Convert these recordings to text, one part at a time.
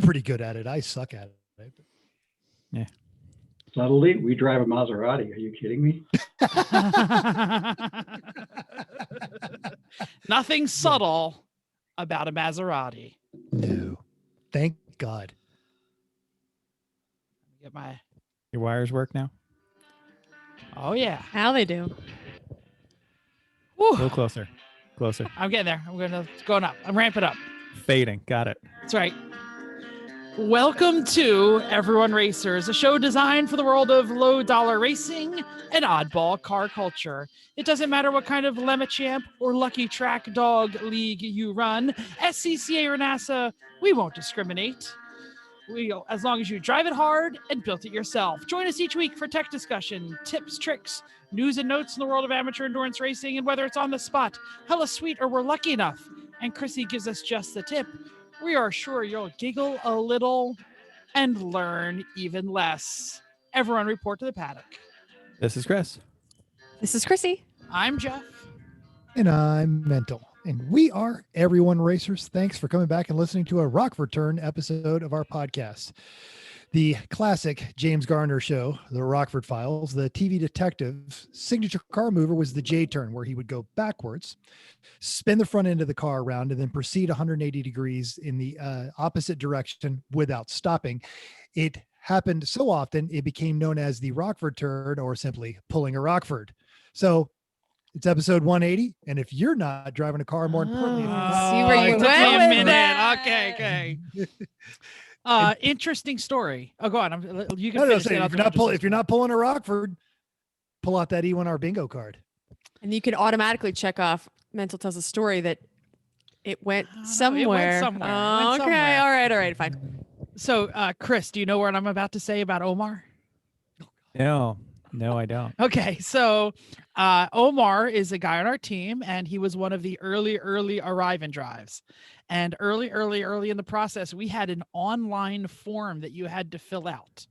pretty good at it. I suck at it. Yeah. Subtly, we drive a Maserati. Are you kidding me? Nothing subtle about a Maserati. No. Thank God. Get my. Your wires work now? Oh yeah. How they do. A little closer. Closer. I'm getting there. It's going up. I'm ramping up. Fading. Got it. That's right. Welcome to Everyone Racers, a show designed for the world of low-dollar racing and oddball car culture. It doesn't matter what kind of Lemachamp or Lucky Track Dog League you run, SCCA or NASA, we won't discriminate. As long as you drive it hard and built it yourself. Join us each week for tech discussion, tips, tricks, news and notes in the world of amateur endurance racing, and whether it's on the spot, hella sweet, or we're lucky enough, and Chrissy gives us just the tip, we are sure you'll giggle a little and learn even less. Everyone report to the paddock. This is Chris. This is Chrissy. I'm Jeff. And I'm Mental. And we are Everyone Racers. Thanks for coming back and listening to a Rockford Turn episode of our podcast. The classic James Garner show, the Rockford Files, the TV detective's signature car mover was the J-turn, where he would go backwards, spin the front end of the car around, and then proceed 180 degrees in the opposite direction without stopping. It happened so often, it became known as the Rockford Turn, or simply pulling a Rockford. So it's episode 180, and if you're not driving a car, more importantly, see where you it took went me a with minute. that. Okay. Interesting story. Oh, go on. You can No, finish say, it if you're not pulling a Rockford, pull out that E1R bingo card. And you can automatically check off. Mental tells a story that it went somewhere. It went somewhere. It went Okay. somewhere. All right. Fine. So, Chris, do you know what I'm about to say about Omar? No, I don't. Okay, so Omar is a guy on our team, and he was one of the early arrive and drives. And early in the process, we had an online form that you had to fill out.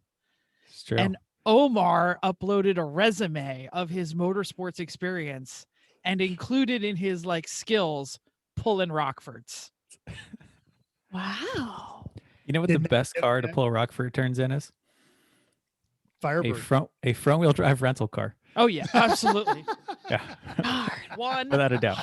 It's true. And Omar uploaded a resume of his motorsports experience and included in his skills pulling Rockfords. Wow. You know what the best car to pull Rockford turns in is? Firebird. A front wheel drive rental car. Oh yeah, absolutely. Yeah. 100%. Without a doubt.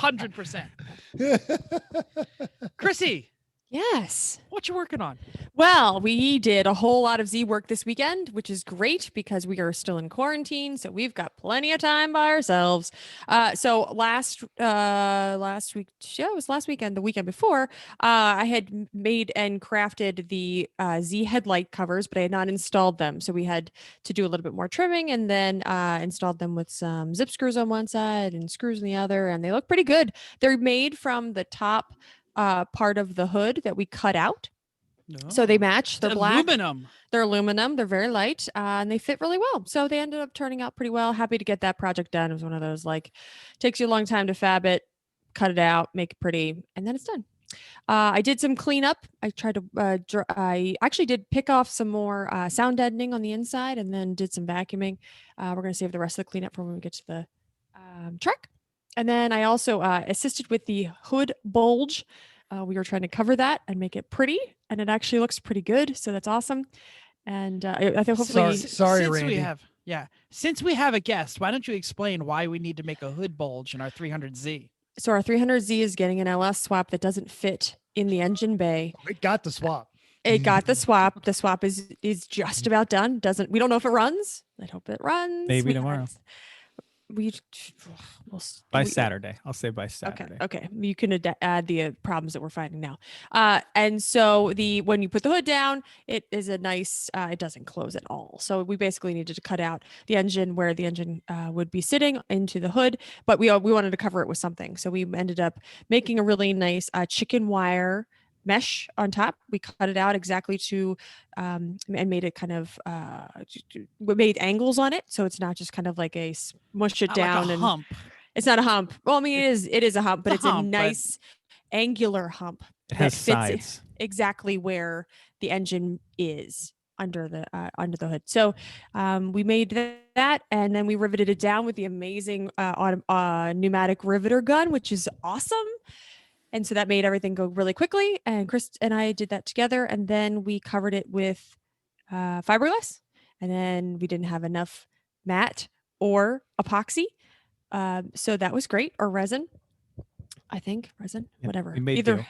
Chrissy, Yes. what you working on? Well, we did a whole lot of Z work this weekend, which is great because we are still in quarantine, so we've got plenty of time by ourselves. So last week, it was last weekend, the weekend before, I had made and crafted the Z headlight covers, but I had not installed them. So we had to do a little bit more trimming and then installed them with some zip screws on one side and screws on the other, and they look pretty good. They're made from the top part of the hood that we cut out. So they match the black. Aluminum. They're aluminum. They're very light and they fit really well. So they ended up turning out pretty well. Happy to get that project done. It was one of those takes you a long time to fab it, cut it out, make it pretty, and then it's done. I did some cleanup. I tried to, I actually did pick off some more sound deadening on the inside and then did some vacuuming. We're going to save the rest of the cleanup for when we get to the truck. And then I also assisted with the hood bulge. We were trying to cover that and make it pretty, and it actually looks pretty good. So that's awesome. And I think hopefully, sorry, Randy. Since we have a guest, why don't you explain why we need to make a hood bulge in our 300Z? So our 300Z is getting an LS swap that doesn't fit in the engine bay. It got the swap. It got the swap. The swap is just about done. We don't know if it runs. I hope it runs. Maybe tomorrow. By Saturday. I'll say by Saturday. Okay. You can add the problems that we're finding now. And so when you put the hood down, it is a nice, it doesn't close at all. So we basically needed to cut out the engine where the engine would be sitting into the hood, but we wanted to cover it with something. So we ended up making a really nice chicken wire mesh on top. We cut it out exactly to and made it kind of we made angles on it, so it's not just kind of like a smush it down like a and hump. It's not a hump. Well, I mean it is a hump, but it's a nice angular hump it has that fits sides. Exactly where the engine is under the hood. So we made that, and then we riveted it down with the amazing pneumatic riveter gun, which is awesome. And so that made everything go really quickly. And Chris and I did that together. And then we covered it with fiberglass. And then we didn't have enough matte or epoxy. So that was great. Or resin, I think. Resin, whatever. We made Either. do.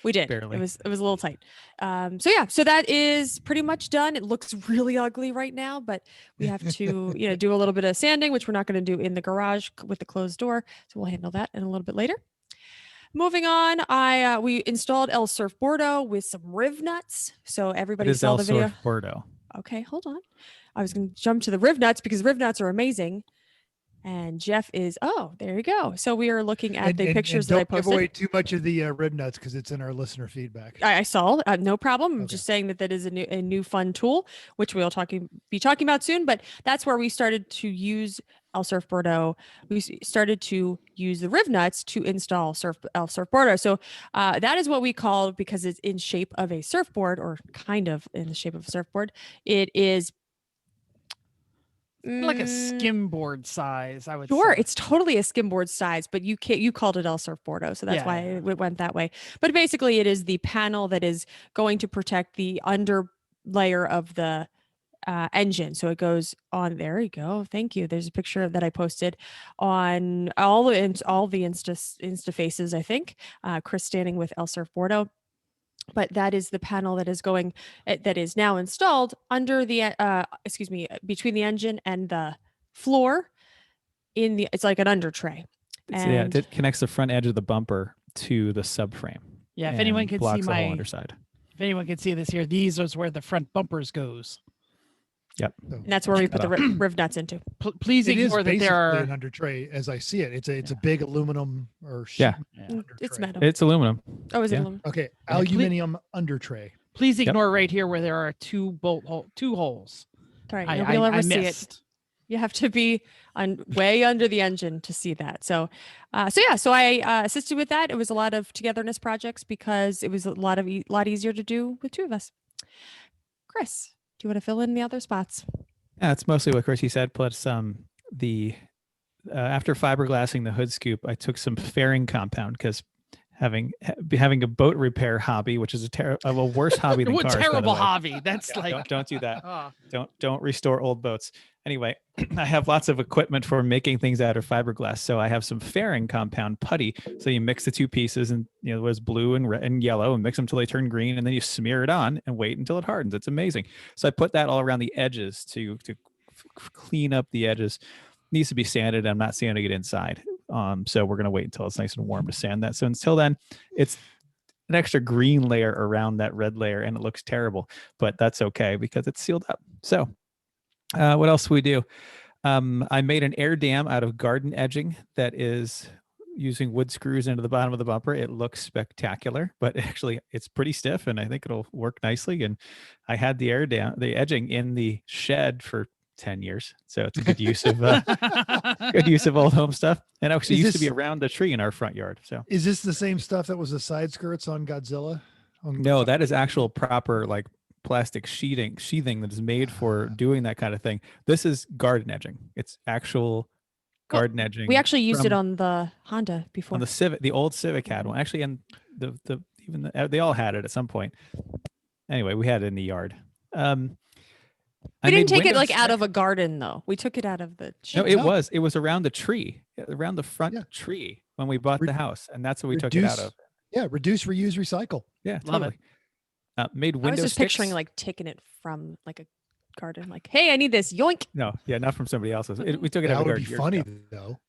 We did. Barely. It was a little tight. So that is pretty much done. It looks really ugly right now, but we have to, do a little bit of sanding, which we're not going to do in the garage with the closed door. So we'll handle that in a little bit later. Moving on, we installed El Surf Bordeaux with some riv nuts. So everybody saw the video. Bordeaux. Okay, hold on. I was going to jump to the riv nuts because riv nuts are amazing. And Jeff is, there you go. So we are looking at the pictures that I posted. Don't give away too much of the rib nuts because it's in our listener feedback. I saw, no problem. I'm just saying that is a new fun tool, which we'll be talking about soon. But that's where we started to use El Surf Bordeaux. We started to use the riv nuts to install El Surf Bordeaux. So that is what we call, because it's in shape of a surfboard, or kind of in the shape of a surfboard. It is like a skimboard size, I would Sure, say. it's totally a skimboard size, but you called it El Surf Bordeaux, so that's why it went that way. But basically, it is the panel that is going to protect the under layer of the engine. So it goes on. There you go. Thank you. There's a picture that I posted on all the Insta faces. I think Chris standing with El Surf Bordeaux. But that is the panel that is now installed under the between the engine and the floor it's like an under tray. It connects the front edge of the bumper to the subframe. Yeah, if anyone can see the whole underside. If anyone can see this here, these is where the front bumpers goes. Yep. And that's where we put the riv nuts into. Please ignore that there are an under tray as I see it. It's a big aluminum or it's metal. It's aluminum. Oh, is it aluminum? Okay, aluminum under tray. Please ignore right here where there are two holes. All right, nobody will ever see it. You have to be way under the engine to see that. So I assisted with that. It was a lot of togetherness projects because it was a lot easier to do with two of us. Chris, do you want to fill in the other spots? Yeah, it's mostly what Chrissy said. Plus, after fiberglassing the hood scoop, I took some fairing compound because having a boat repair hobby, which is a worse hobby than cars. Terrible hobby. That's don't do that. Don't restore old boats. Anyway, I have lots of equipment for making things out of fiberglass. So I have some fairing compound putty. So you mix the two pieces, and it was blue and red and yellow, and mix them till they turn green, and then you smear it on and wait until it hardens. It's amazing. So I put that all around the edges to clean up the edges. Needs to be sanded. I'm not sanding it inside. So we're gonna wait until it's nice and warm to sand that. So until then, it's an extra green layer around that red layer, and it looks terrible, but that's okay because it's sealed up. So what else do we do? I made an air dam out of garden edging that is using wood screws into the bottom of the bumper. It looks spectacular, but actually it's pretty stiff, and I think it'll work nicely. And I had the edging in the shed for 10 years. So it's a good use of old home stuff. And actually used to be around the tree in our front yard. So is this the same stuff that was the side skirts on Godzilla? No, that is actual proper like plastic sheathing that is made for doing that kind of thing. This is garden edging. It's actual garden edging. We actually used it on the Honda before. On the Civic, the old Civic had one. Actually, and they all had it at some point. Anyway, we had it in the yard. We didn't take it out of a garden though. We took it out of the tree. No, it was around the tree, around the front tree when we bought the house, and that's what we took it out of. Yeah, reduce, reuse, recycle. Yeah, totally. Made window I was just sticks. picturing like taking it from like a garden, like, hey, I need this, yoink. No, not from somebody else's. We took it out of a garden. That would be funny though.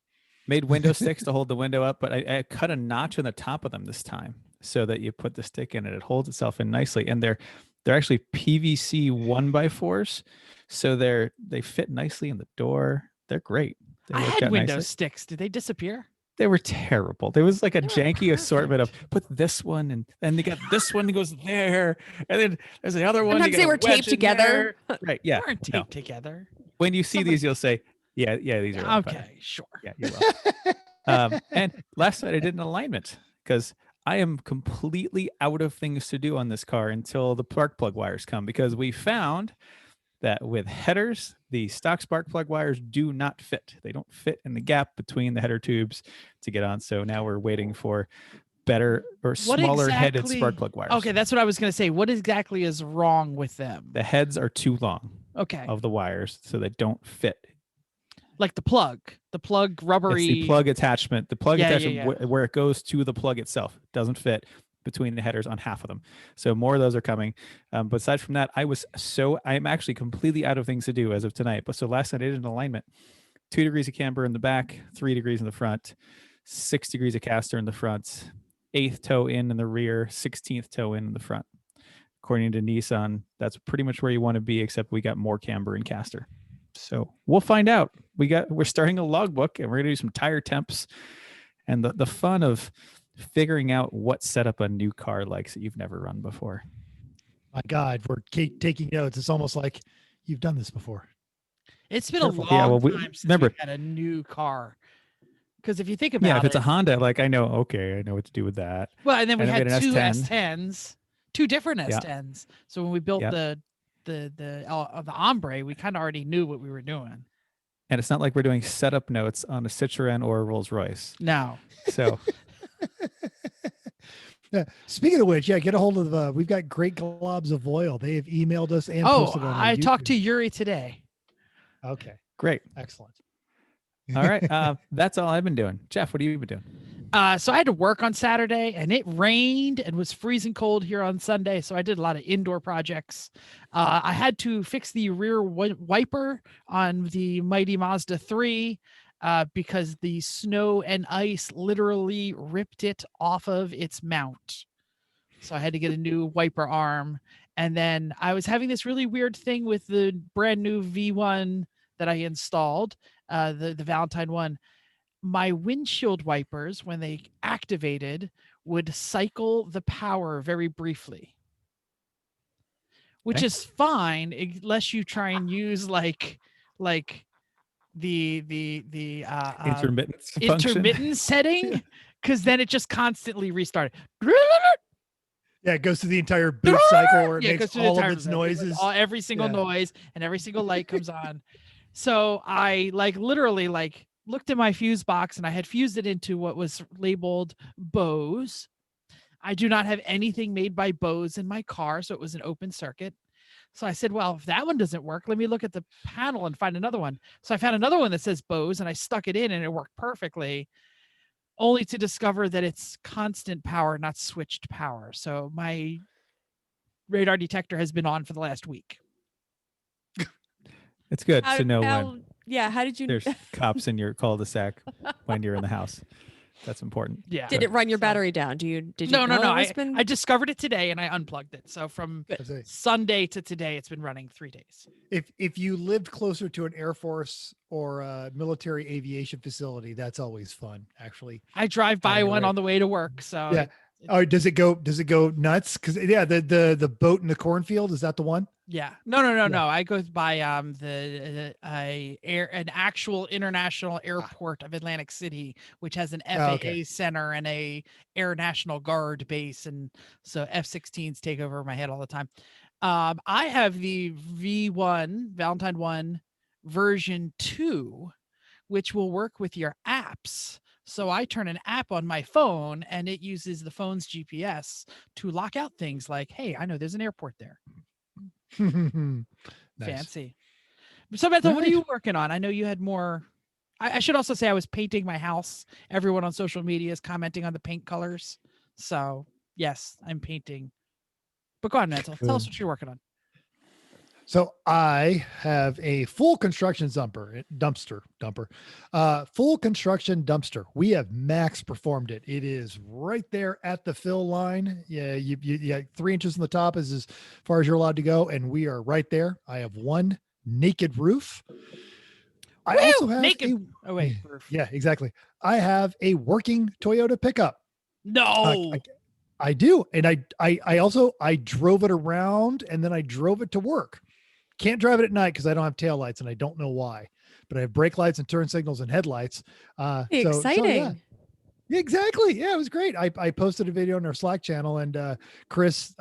Made window sticks to hold the window up, but I cut a notch in the top of them this time so that you put the stick in and it holds itself in nicely. And they're actually PVC 1x4s, so they fit nicely in the door. They're great. I had window sticks. Did they disappear? They were terrible. There was like a janky assortment of put this one and they got this one that goes there, and then there's the other one. Sometimes they were taped together. Right? Yeah, they weren't taped together. When you see these, you'll say, "Yeah, these are okay, sure." Yeah, you will. And last night I did an alignment because I am completely out of things to do on this car until the spark plug wires come, because we found that with headers, the stock spark plug wires do not fit. They don't fit in the gap between the header tubes to get on. So now we're waiting for better or What smaller headed exactly- spark plug wires. Okay, that's what I was going to say. What exactly is wrong with them? The heads are too long Okay, of the wires, so they don't fit. like the plug rubbery. It's the plug attachment. The plug Yeah, yeah, attachment where it goes to the plug itself doesn't fit between the headers on half of them. So more of those are coming. But aside from that, I'm actually completely out of things to do as of tonight. But so last night I did an alignment, 2 degrees of camber in the back, 3 degrees in the front, 6 degrees of caster in the front, 8th toe in the rear, 16th toe in the front. According to Nissan, that's pretty much where you want to be, except we got more camber and caster. So we'll find out. We're starting a logbook, and we're gonna do some tire temps, and the fun of figuring out what setup a new car likes that you've never run before. My God, we're taking notes. It's almost like you've done this before. It's been Careful. a long Yeah, time since remember- we had a new car. Because if you think about Yeah, if it's it, a Honda, like I know what to do with that. well, and then we and then had we had two an S10. S10s, two different Yeah. S10s. So when we built Yep. the Ombre, we kind of already knew what we were doing. And it's not like we're doing setup notes on a Citroen or a Rolls Royce. No, So Yeah. Speaking of which, get a hold of we've got Great Globs of Oil. They have emailed us and posted on our I talked to YouTube. Yuri today. Okay, great. excellent. All right. That's all I've been doing. Jeff, what have you been doing? So I had to work on Saturday, and it rained and was freezing cold here on Sunday. So I did a lot of indoor projects. I had to fix the rear wiper on the mighty Mazda 3 because the snow and ice literally ripped it off of its mount. So I had to get a new wiper arm. And then I was having this really weird thing with the brand new V1 that I installed, the Valentine one. My windshield wipers, when they activated, would cycle the power very briefly, which Okay. is fine unless you try and use like the Intermittence function. intermittent setting, because then it just constantly restarted. Yeah, it goes through the entire boot cycle where it Yeah, goes makes through the all of entire its thing. noises. Every single Yeah. noise and every single light comes on. So I literally looked at my fuse box, and I had fused it into what was labeled Bose. I do not have anything made by Bose in my car, so it was an open circuit. So I said, well, if that one doesn't work, let me look at the panel and find another one. So I found another one that says Bose, and I stuck it in, and it worked perfectly, only to discover that it's constant power, not switched power. So my radar detector has been on for the last week. It's good to know when How did you? there's cops in your cul-de-sac when you're in the house. That's important. Yeah. Did it run your So- battery down? Did you? No. know it's been- I discovered it today, and I unplugged it. So from I'd say, Sunday to today, it's been running 3 days. If you lived closer to an Air Force or a military aviation facility, that's always fun, actually. I drive by you're one right. on the way to work. So Yeah. Oh, does it go nuts? Because the boat in the cornfield, is that the one? yeah. No. I go by an actual international airport of Atlantic City, which has an FAA okay. center and a Air National Guard base, and so F-16s take over my head all the time. I have the V1 Valentine 1 version 2, which will work with your apps. So I turn an app on my phone, and it uses the phone's GPS to lock out things like, hey, I know there's an airport there. Nice. Fancy. So Bethel, what are Right. you working on? I know you had more. I should also say I was painting my house. Everyone on social media is commenting on the paint colors. So yes, I'm painting. But go on, Mental. Tell us Cool. what you're working on. So I have a full construction dumpster. Full construction dumpster. We have max performed it. It is right there at the fill line. Yeah, you 3 inches from the top is as far as you're allowed to go, and we are right there. I have one naked roof. I Woo! also have Naked. Oh wait, roof. yeah, exactly. I have a working Toyota pickup. No. I do, and I also drove it around, and then I drove it to work. Can't drive it at night because I don't have taillights, and I don't know why. But I have brake lights and turn signals and headlights. Exciting. Yeah, exactly. Yeah, it was great. I posted a video on our Slack channel, and Chris,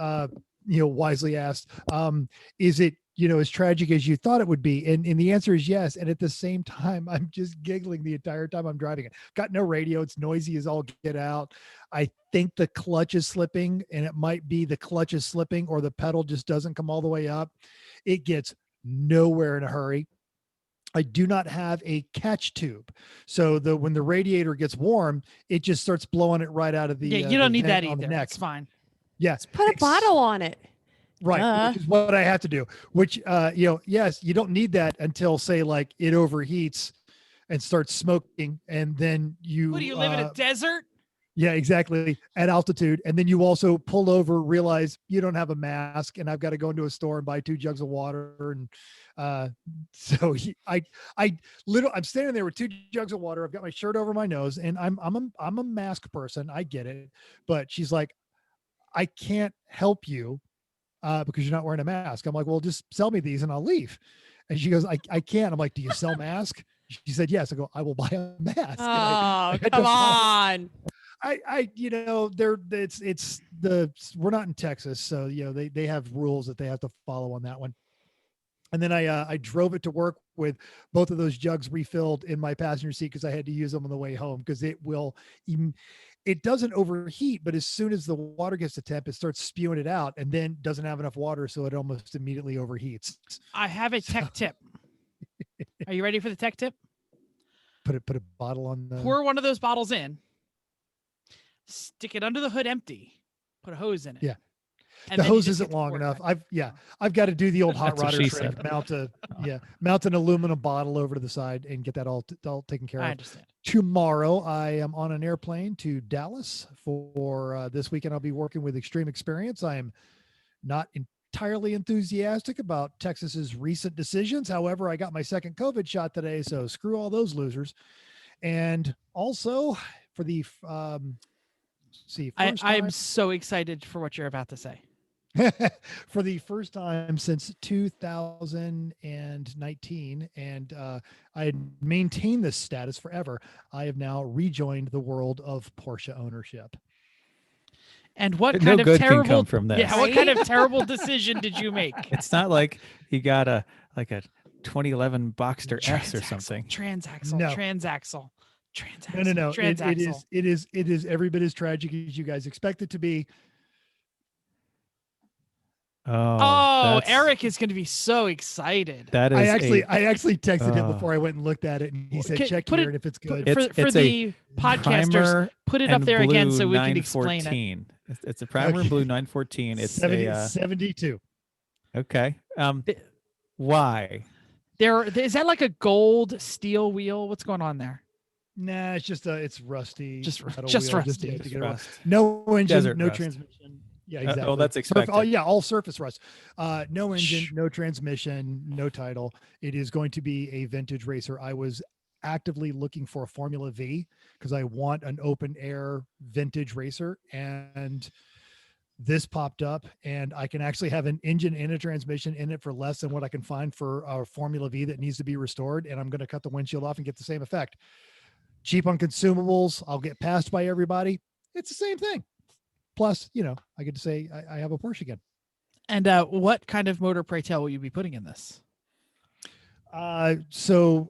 wisely asked, "Is it as tragic as you thought it would be? And the answer is yes. And at the same time, I'm just giggling the entire time I'm driving it. Got no radio. It's noisy as all get out. I think the clutch is slipping, and it might be the clutch is slipping or the pedal just doesn't come all the way up. It gets nowhere in a hurry. I do not have a catch tube. So when the radiator gets warm, it just starts blowing it right out of the you don't need that on the either. neck. It's fine. Yeah. Put a bottle on it. Right. Which is what I have to do, which, yes, you don't need that until, say, like it overheats and starts smoking. And then What, do you live in a desert? Yeah, exactly. At altitude. And then you also pull over, realize you don't have a mask, and I've got to go into a store and buy 2 jugs of water. And so I'm standing there with 2 jugs of water. I've got my shirt over my nose, and I'm a mask person. I get it. But she's like, I can't help you because you're not wearing a mask. I'm like, well, just sell me these and I'll leave. And she goes, I can't. I'm like, do you sell masks? She said, yes. I go, I will buy a mask. Oh, come on. We're not in Texas. So, they have rules that they have to follow on that one. And then I drove it to work with both of those jugs refilled in my passenger seat because I had to use them on the way home, because it doesn't overheat, but as soon as the water gets to temp, it starts spewing it out, and then doesn't have enough water, so it almost immediately overheats. I have a tech tip. Are you ready for the tech tip? Put a bottle on the. Pour one of those bottles in. Stick it under the hood empty. Put a hose in it. Yeah. And the then you hose just isn't get to long pour it enough. right. I've got to do the old hot That's what rodder she trick. said. Mount an aluminum bottle over to the side and get that all taken care of. I understand. Tomorrow, I am on an airplane to Dallas for this weekend. I'll be working with Extreme Experience. I am not entirely enthusiastic about Texas's recent decisions. However, I got my second COVID shot today, so screw all those losers. And also for the I'm so excited for what you're about to say. for the first time since 2019, and I had maintained this status forever, I have now rejoined the world of Porsche ownership. And what No kind of good can terrible come from this. Yeah, what kind of terrible decision did you make? It's not like he got a 2011 Boxster S or something. Transaxle. No. Transaxle. No. Transaxle. It is every bit as tragic as you guys expect it to be. Oh, Eric is going to be so excited. That is. I actually texted him before I went and looked at it, and he said, "Check here, and if it's good." For the podcasters, put it up there again so we can explain it. It's a primer and blue 914. It's 72. Okay. Why? Is that like a gold steel wheel? What's going on there? Nah, it's just it's rusty. Just metal rusty. wheel, Just to rust. No engine, Desert no rust. transmission. Yeah, exactly. Oh, that's expected. All surface rust. No engine, no transmission, no title. It is going to be a vintage racer. I was actively looking for a Formula V because I want an open air vintage racer, and this popped up, and I can actually have an engine and a transmission in it for less than what I can find for a Formula V that needs to be restored. And I'm going to cut the windshield off and get the same effect. Cheap on consumables. I'll get passed by everybody. It's the same thing. Plus, I get to say I have a Porsche again. And what kind of motor, pray tell, will you be putting in this? So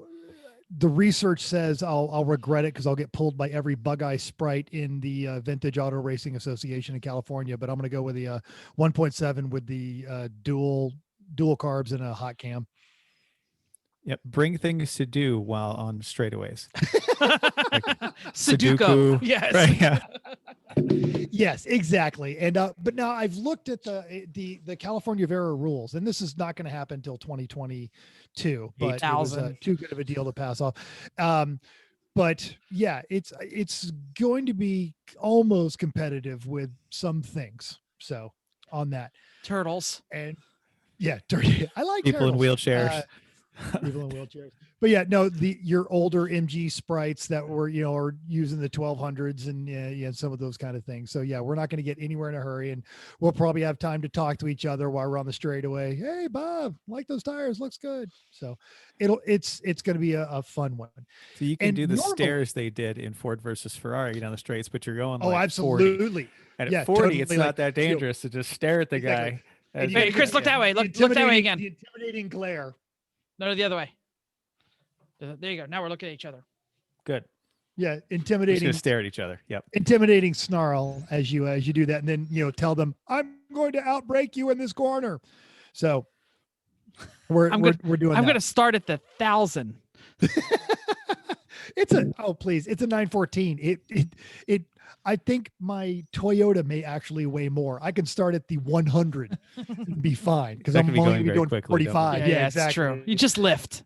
the research says I'll regret it because I'll get pulled by every bug-eye sprite in the Vintage Auto Racing Association in California. But I'm going to go with the 1.7 with the dual carbs and a hot cam. Yep. Bring things to do while on straightaways. Sudoku. Yes. Right, yeah. Yes, exactly. And but now I've looked at the California Vera rules, and this is not going to happen until 2022. But it was too good of a deal to pass off. But yeah, it's going to be almost competitive with some things. So on that, turtles and yeah, I like people in turtles. wheelchairs. People in wheelchairs. But yeah, no, your older MG sprites that were, are using the 1200s and some of those kind of things. So yeah, we're not going to get anywhere in a hurry, and we'll probably have time to talk to each other while we're on the straightaway. Hey, Bob, like those tires, looks good. So it's going to be a fun one. So you can do the stairs they did in Ford versus Ferrari down the straights, but you're going like absolutely. 40. And at 40, it's not that dangerous to just stare at the guy And Hey, Chris, look that way. the Look that way intimidating- again. The intimidating glare. No, the other way. There you go. Now we're looking at each other. Good. Yeah, Just intimidating. gonna stare at each other. Yep. Intimidating snarl as you do that, and then tell them, "I'm going to outbreak you in this corner." So we're doing. I'm that. going to start at the 1,000. It's a please, it's a 914. I think my Toyota may actually weigh more. I can start at the 100 and be fine because That I'm could be only going going to be very doing quickly, don't 45. Yeah, exactly. it's true. You just lift.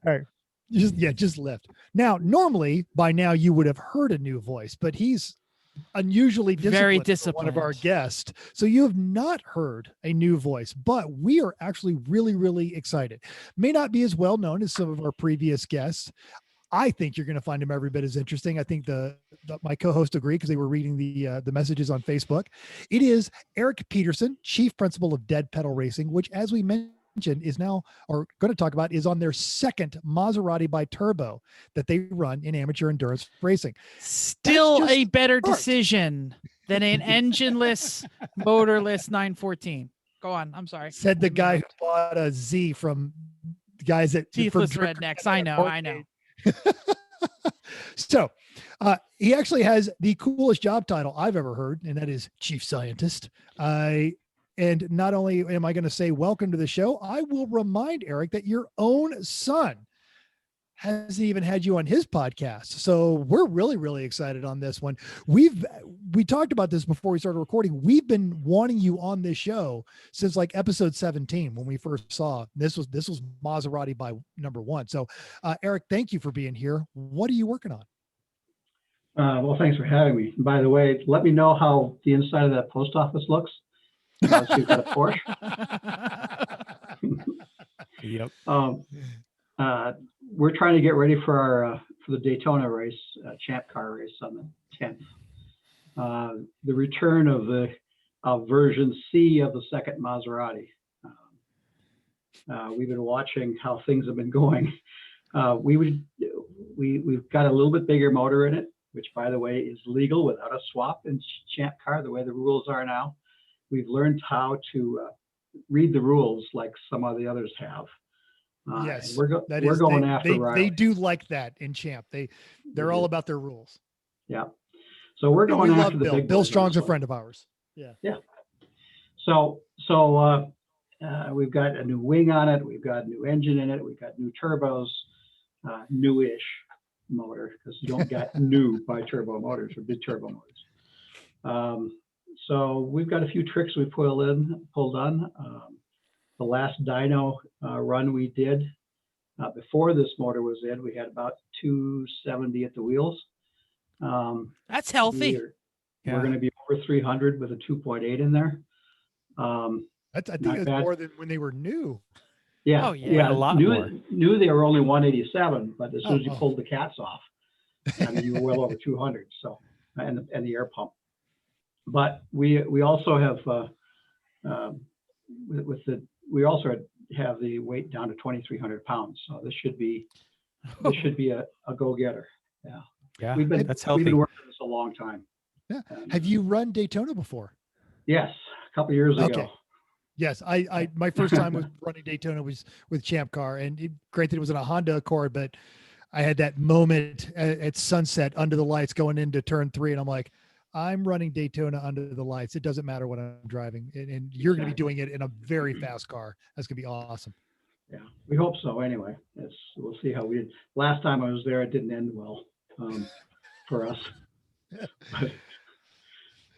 Just lift. Now, normally by now you would have heard a new voice, but he's unusually Very disciplined for one of our disciplined. guests. So you have not heard a new voice, but we are actually really, really excited. May not be as well known as some of our previous guests. I think you're going to find him every bit as interesting. I think my co-host agreed because they were reading the messages on Facebook. It is Eric Peterson, Chief Principal of Dead Pedal Racing, which, as we mentioned, is now, or going to talk about, is on their second Maserati BiTurbo that they run in amateur endurance racing. Still just a better start. decision than an engineless, motorless 914. Go on. I'm sorry. Said the guy who bought a Z from the guys at Teethless from rednecks. I know. So he actually has the coolest job title I've ever heard, and that is Chief Scientist. And not only am I going to say welcome to the show, I will remind Eric that your own son hasn't even had you on his podcast. So we're really, really excited on this one. We talked about this before we started recording. We've been wanting you on this show since like episode 17 when we first saw this was Maserati by number 1. So Eric, thank you for being here. What are you working on? Well, thanks for having me. By the way, let me know how the inside of that post office looks. So you've got a Porsche. Yep. We're trying to get ready for the Daytona race, Champcar race on the 10th. The return of the version C of the second Maserati. We've been watching how things have been going. We've got a little bit bigger motor in it, which, by the way, is legal without a swap in Champcar, the way the rules are now. We've learned how to read the rules like some of the others have. Yes, we're going after Riley. They do like that in Champ. They're all about their rules. Yeah. So we're going we after love the Bill. big Bill boys Strong's a also. friend of ours. Yeah. Yeah. So we've got a new wing on it. We've got a new engine in it. We've got new turbos, newish motor, because you don't get new BiTurbo motors or BiTurbo motors. So we've got a few tricks we pulled on. The last dyno run we did before this motor was in, we had about 270 at the wheels. That's healthy. We're going to be over 300 with a 2.8 in there. I think it's more than when they were new. Yeah, Oh, yeah. A lot more. Knew they were only 187, but as soon as you pulled the cats off, I mean, you were well over 200. So, and the air pump. But we also have we also have the weight down to 2,300 pounds. So this should be a go-getter. Yeah. Yeah. We've That's healthy. been working this a long time. Yeah. Have you run Daytona before? Yes, a couple of years ago. Okay. Yes, I my first time was running Daytona was with Champcar, and great that it was in a Honda Accord, but I had that moment at sunset under the lights going into turn 3, and I'm like, I'm running Daytona under the lights. It doesn't matter what I'm driving, and you're going to be doing it in a very fast car. That's going to be awesome. Yeah, we hope so. Anyway, we'll see how we did. Last time I was there, it didn't end well for us. But,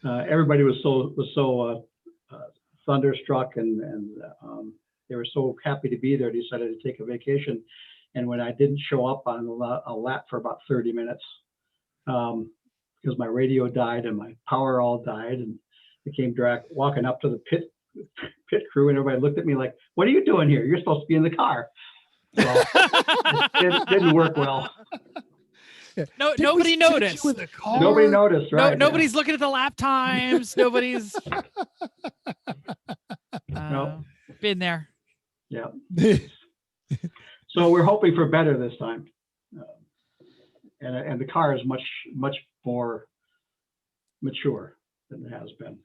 everybody was so thunderstruck, and they were so happy to be there. Decided to take a vacation, and when I didn't show up on a lap for about 30 minutes, because my radio died and my power all died, and I came walking up to the pit crew, and everybody looked at me like, "What are you doing here? You're supposed to be in the car." So it didn't work well. No, nobody noticed. Nobody noticed, right? Nobody's looking at the lap times. Nobody's been there. Yeah. So we're hoping for better this time, and the car is much more mature than it has been.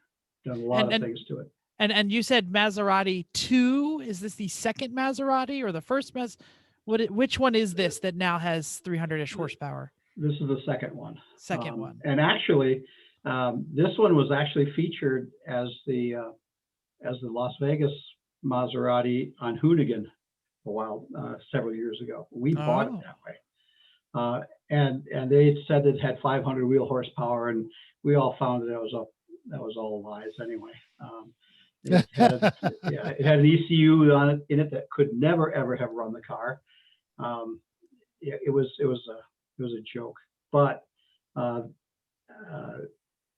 Done a lot of things to it. And you said Maserati 2. Is this the second Maserati or the first which one is this that now has 300-ish horsepower? This is the second one. Second one. And actually, this one was actually featured as the Las Vegas Maserati on Hoonigan a while, several years ago. We bought it that way. And they said it had 500 wheel horsepower, and we all found that that was all lies anyway. It had an ECU in it that could never ever have run the car. It was a joke. But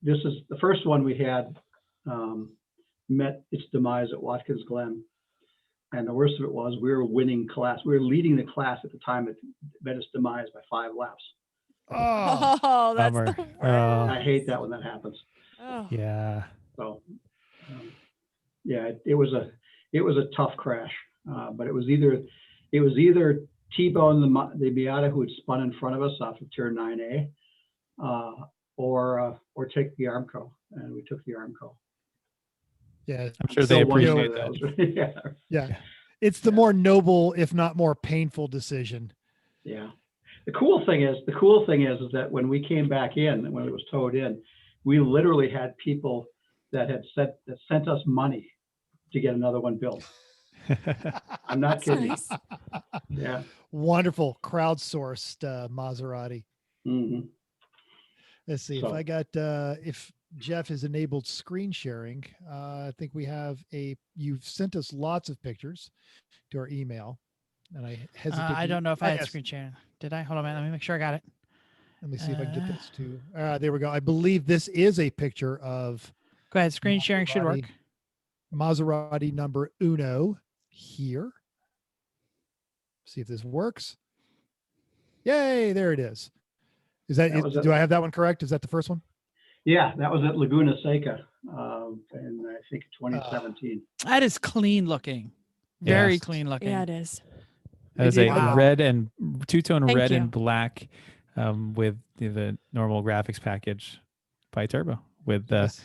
this is the first one we had met its demise at Watkins Glen. And the worst of it was we were winning class. We were leading the class at the time. It met its demise by 5 laps. Oh, that's bummer. the worst. I hate that when that happens. Oh. Yeah. So, it was a tough crash. But it was either T-bone the Miata who had spun in front of us off of turn 9A, or take the Armco, and we took the Armco. Yeah, I'm sure they appreciate that. Yeah. It's the more noble, if not more painful decision. Yeah. The cool thing is that when we came back in, when it was towed in, we literally had people that sent us money to get another one built. I'm not That's kidding. nice. Yeah. Wonderful crowdsourced Maserati. Mm-hmm. Let's see if I got if Jeff has enabled screen sharing. I think we have you've sent us lots of pictures to our email, and I hesitate. I don't know if I had screen sharing. Did I? Hold on, man. Let me make sure I got it. Let me see if I can get this to. There we go. I believe this is a picture of. Go ahead. Screen sharing should work. Maserati number uno here. See if this works. Yay! There it is. Is that it? Do I have that one correct? Is that the first one? Yeah, that was at Laguna Seca in I think 2017. That is clean looking. Very clean looking. Yeah, it is. That is a Wow. red and two-tone Thank red you. and black with the normal graphics package BiTurbo with Yes.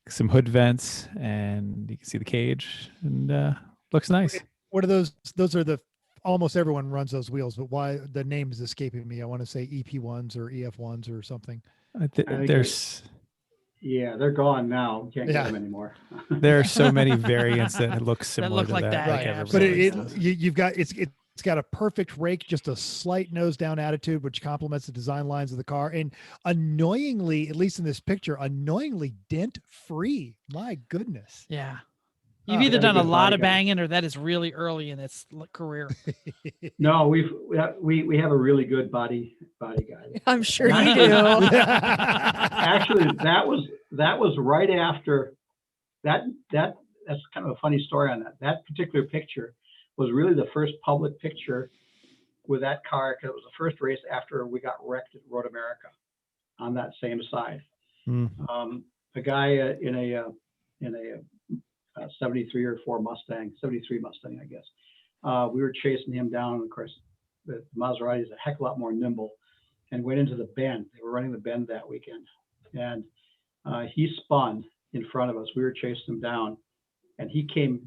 some hood vents, and you can see the cage, and looks nice. What are those? Those are almost everyone runs those wheels, but why the name is escaping me? I want to say EP1s or EF1s or something. There's they're gone now. You can't get them anymore. there are so many variants that look similar look to like that, like yeah, everybody But else. you've got it's got a perfect rake, just a slight nose down attitude, which complements the design lines of the car, and annoyingly, at least in this picture, annoyingly dent free. My goodness. Yeah. You've either that's done a a good lot body of guy. banging, or that is really early in its career. No, we have a really good body guy. I'm sure you Actually- do. Actually, that was right after that. That's kind of a funny story on that. That particular picture was really the first public picture with that car, because it was the first race after we got wrecked at Road America on that same side. A guy in a 73 or 4 Mustang, 73 Mustang, I guess. We were chasing him down. Of course, the Maserati is a heck of a lot more nimble, and went into the bend. They were running the bend that weekend, and he spun in front of us. We were chasing him down, and he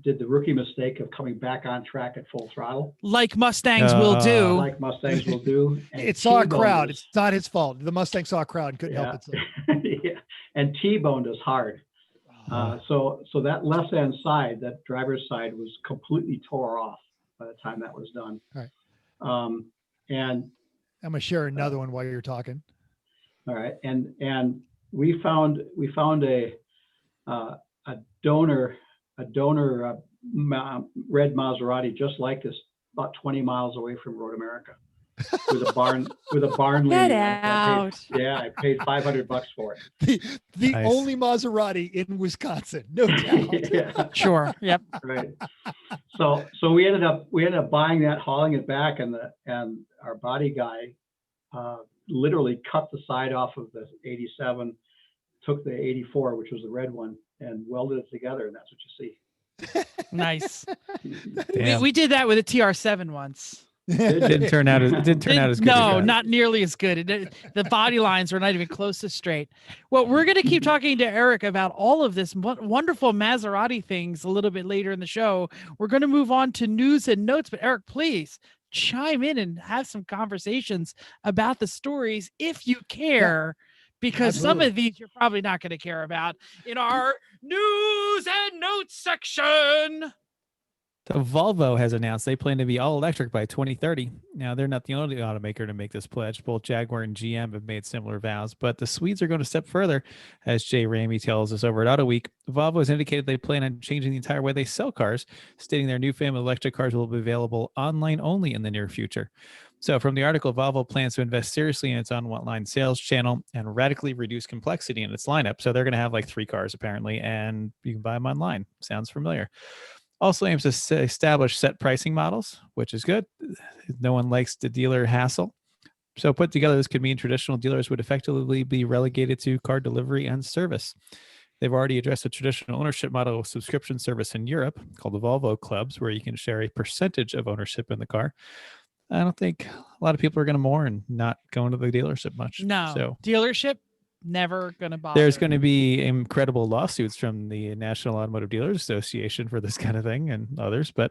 did the rookie mistake of coming back on track at full throttle, Like Mustangs will do. like Mustangs will do. And It saw a T-boned crowd. us. It's not his fault. The Mustang saw a crowd and couldn't help itself. Yeah, and T-boned us hard. So that left-hand side, that driver's side, was completely tore off by the time that was done. All right. And I'm gonna share another one while you're talking. all right, and we found a donor red Maserati just like this, about 20 miles away from Road America, with a barn Get lean. out. I paid $500 for it. The Nice. only Maserati in Wisconsin, no doubt. Yeah. Sure. Yep. Right. So we ended up buying that, hauling it back, and our body guy literally cut the side off of the 87, took the 84, which was the red one, and welded it together, and that's what you see. Nice. Damn. We did that with a TR7 once. It didn't turn out as good. No, as you thought. not nearly as good. The body lines were not even close to straight. Well, we're going to keep talking to Eric about all of this wonderful Maserati things a little bit later in the show. We're going to move on to news and notes, but Eric, please chime in and have some conversations about the stories if you care, because some of these you're probably not going to care about in our news and notes section. So Volvo has announced they plan to be all electric by 2030. Now, they're not the only automaker to make this pledge. Both Jaguar and GM have made similar vows, but the Swedes are going to step further. As Jay Ramey tells us over at Auto Week, Volvo has indicated they plan on changing the entire way they sell cars, stating their new family of electric cars will be available online only in the near future. So from the article, Volvo plans to invest seriously in its online sales channel and radically reduce complexity in its lineup. So they're going to have like 3 cars apparently, and you can buy them online. Sounds familiar. Also aims to establish set pricing models, which is good. No one likes the dealer hassle. So put together, this could mean traditional dealers would effectively be relegated to car delivery and service. They've already addressed a traditional ownership model subscription service in Europe called the Volvo Clubs, where you can share a percentage of ownership in the car. I don't think a lot of people are going to mourn not going to the dealership much. No, so dealership, never going to bother. There's going to be incredible lawsuits from the National Automotive Dealers Association for this kind of thing and others, but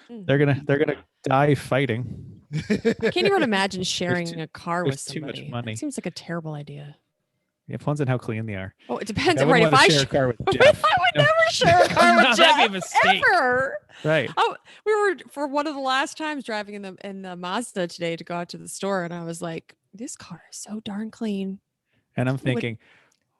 they're gonna die fighting. I can't even imagine sharing a car with too somebody. much money. It seems like a terrible idea. It depends on how clean they are. Oh, it depends. I Right, wouldn't if want I to share a car with Jeff. I would never share a car with No, Jeff that'd be a mistake. ever. Right. Oh, we were for one of the last times driving in the Mazda today to go out to the store, and I was like, "This car is so darn clean." And I'm thinking,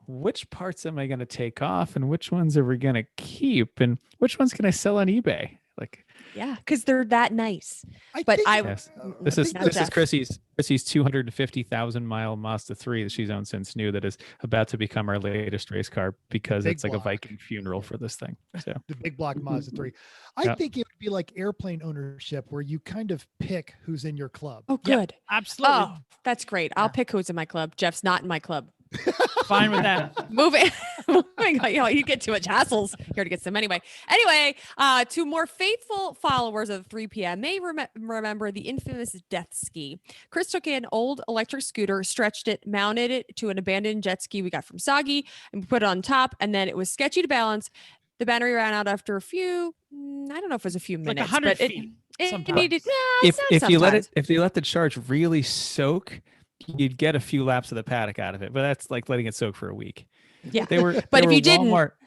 which parts am I going to take off, and which ones are we going to keep, and which ones can I sell on eBay? Like, yeah, because they're that nice. Yes. This is Jeff. Chrissy's 250,000 mile Mazda 3 that she's owned since new, that is about to become our latest race car because Big it's like block. a Viking funeral for this thing. So The big block Mazda 3. I think it would be like airplane ownership where you kind of pick who's in your club. Oh, Yep, good. absolutely. Oh, that's great. I'll pick who's in my club. Jeff's not in my club. Fine with that. Moving on, you get too much hassles here to get some anyway. To more faithful followers of 3 p.m. may remember the infamous death ski. Chris took an old electric scooter, stretched it, mounted it to an abandoned jet ski we got from Soggy, and put it on top, and then it was sketchy to balance. The battery ran out after a few, I don't know if it was a few Like minutes, 100 but feet. it sometimes. needed, if you let the charge really soak, you'd get a few laps of the paddock out of it, but that's like letting it soak for a week. Yeah. They were, But they if were you didn't-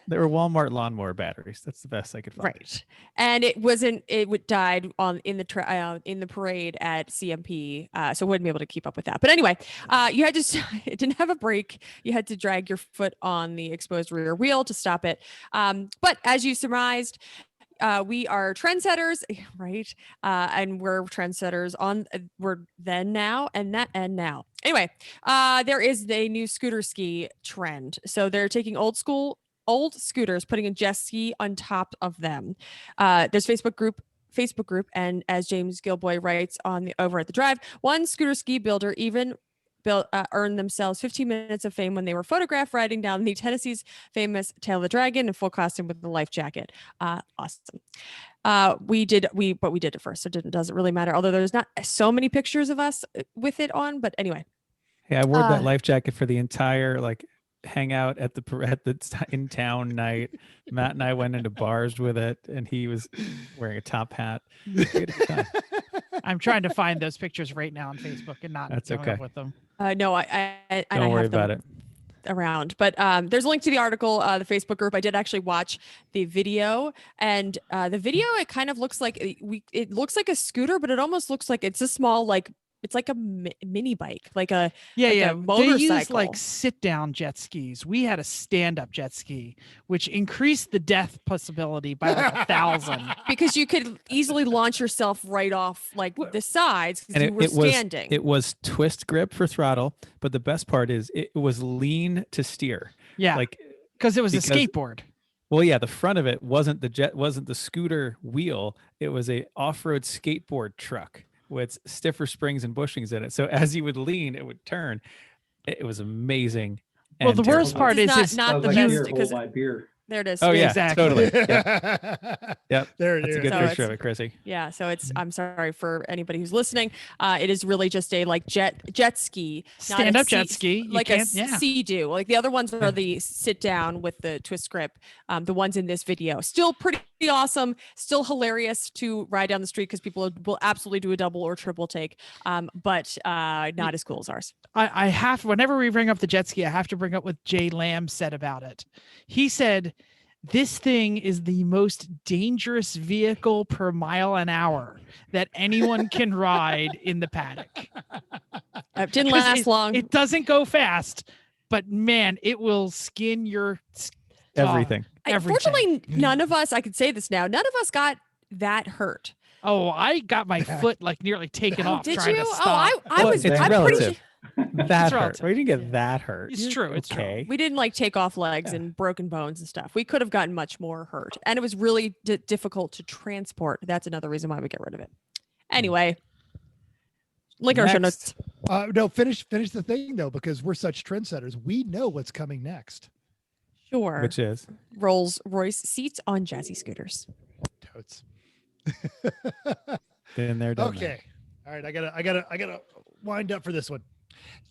they were Walmart lawnmower batteries. That's the best I could find. Right. And it died in the parade at CMP. So I wouldn't be able to keep up with that. But anyway, you had to, it didn't have a brake. You had to drag your foot on the exposed rear wheel to stop it. But as you surmised, we are trendsetters, right? And we're trendsetters we're then, now, and now. Anyway, there is a new scooter ski trend. So they're taking old scooters, putting a jet ski on top of them. There's Facebook group, and as James Gilboy writes over at the Drive, one scooter ski builder even earned themselves 15 minutes of fame when they were photographed riding down the Tennessee's famous Tail of the Dragon in full costume with the life jacket. Awesome. We did it first, so it doesn't really matter. Although there's not so many pictures of us with it on, but anyway. Yeah, I wore that life jacket for the entire hangout at the in town night. Matt and I went into bars with it, and he was wearing a top hat. I'm trying to find those pictures right now on Facebook and not That's coming okay. up with them. No, I Don't worry have them about it. around, but there's a link to the article, the Facebook group. I did actually watch the video, and the video, it kind of looks like it looks like a scooter, but it almost looks like it's a small, it's like a mini bike, a motorcycle. They use sit down jet skis. We had a stand up jet ski, which increased the death possibility by 1,000. Because you could easily launch yourself right off the sides because you were standing. It was twist grip for throttle, but the best part is it was lean to steer. Yeah, because it was a skateboard. Well, yeah, the front of it wasn't the scooter wheel. It was a off-road skateboard truck with stiffer springs and bushings in it. So as you would lean, it would turn. It was amazing. Well, the worst part is not the best because hold my beer. There it is. Oh yeah, Exactly. totally. Yep. Yep. There it That's a is. good So picture of it's- it, Chrissy. Yeah, so it's I'm sorry for anybody who's listening. It is really just a like jet ski, not a Stand up jet ski. You like a can't, yeah. sea-doo. Like the other ones are Yeah. the sit down with the twist grip. The ones in this video still pretty awesome, still hilarious to ride down the street because people will absolutely do a double or triple take, but not as cool as ours. I have, whenever we bring up the jet ski, I have to bring up what Jay Lamb said about it. He said, this thing is the most dangerous vehicle per mile an hour that anyone can ride in the paddock. It didn't 'Cause last long. It doesn't go fast, but man, it will skin your Everything. everything. Fortunately, none of us, I could say this now, none of us got that hurt. Oh, I got my foot like nearly taken off. Did trying you? to Oh, stop. I Well, was. it's I'm relative. pretty. That hurt. relative. We didn't get that hurt. It's You're true, it's true. okay. We didn't like take off legs and broken bones and stuff. We could have gotten much more hurt, and it was really difficult to transport. That's another reason why we get rid of it. Anyway, link in our show notes. Next. No, finish the thing though, because we're such trendsetters. We know what's coming next. Sure. Which is Rolls Royce seats on jazzy scooters. Totes. been there, done Okay. All right. I gotta wind up for this one.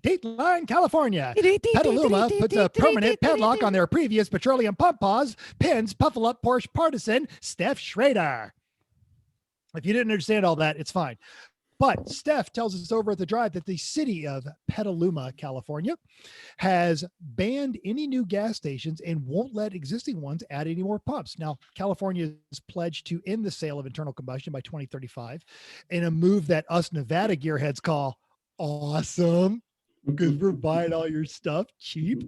Dateline, California. Petaluma puts a permanent padlock on their previous petroleum pump pause, pins Puffle Up Porsche partisan Steph Schrader. If you didn't understand all that, it's fine. But Steph tells us over at the drive that the city of Petaluma, California, has banned any new gas stations and won't let existing ones add any more pumps. Now, California is pledged to end the sale of internal combustion by 2035 in a move that us Nevada gearheads call awesome because we're buying all your stuff cheap.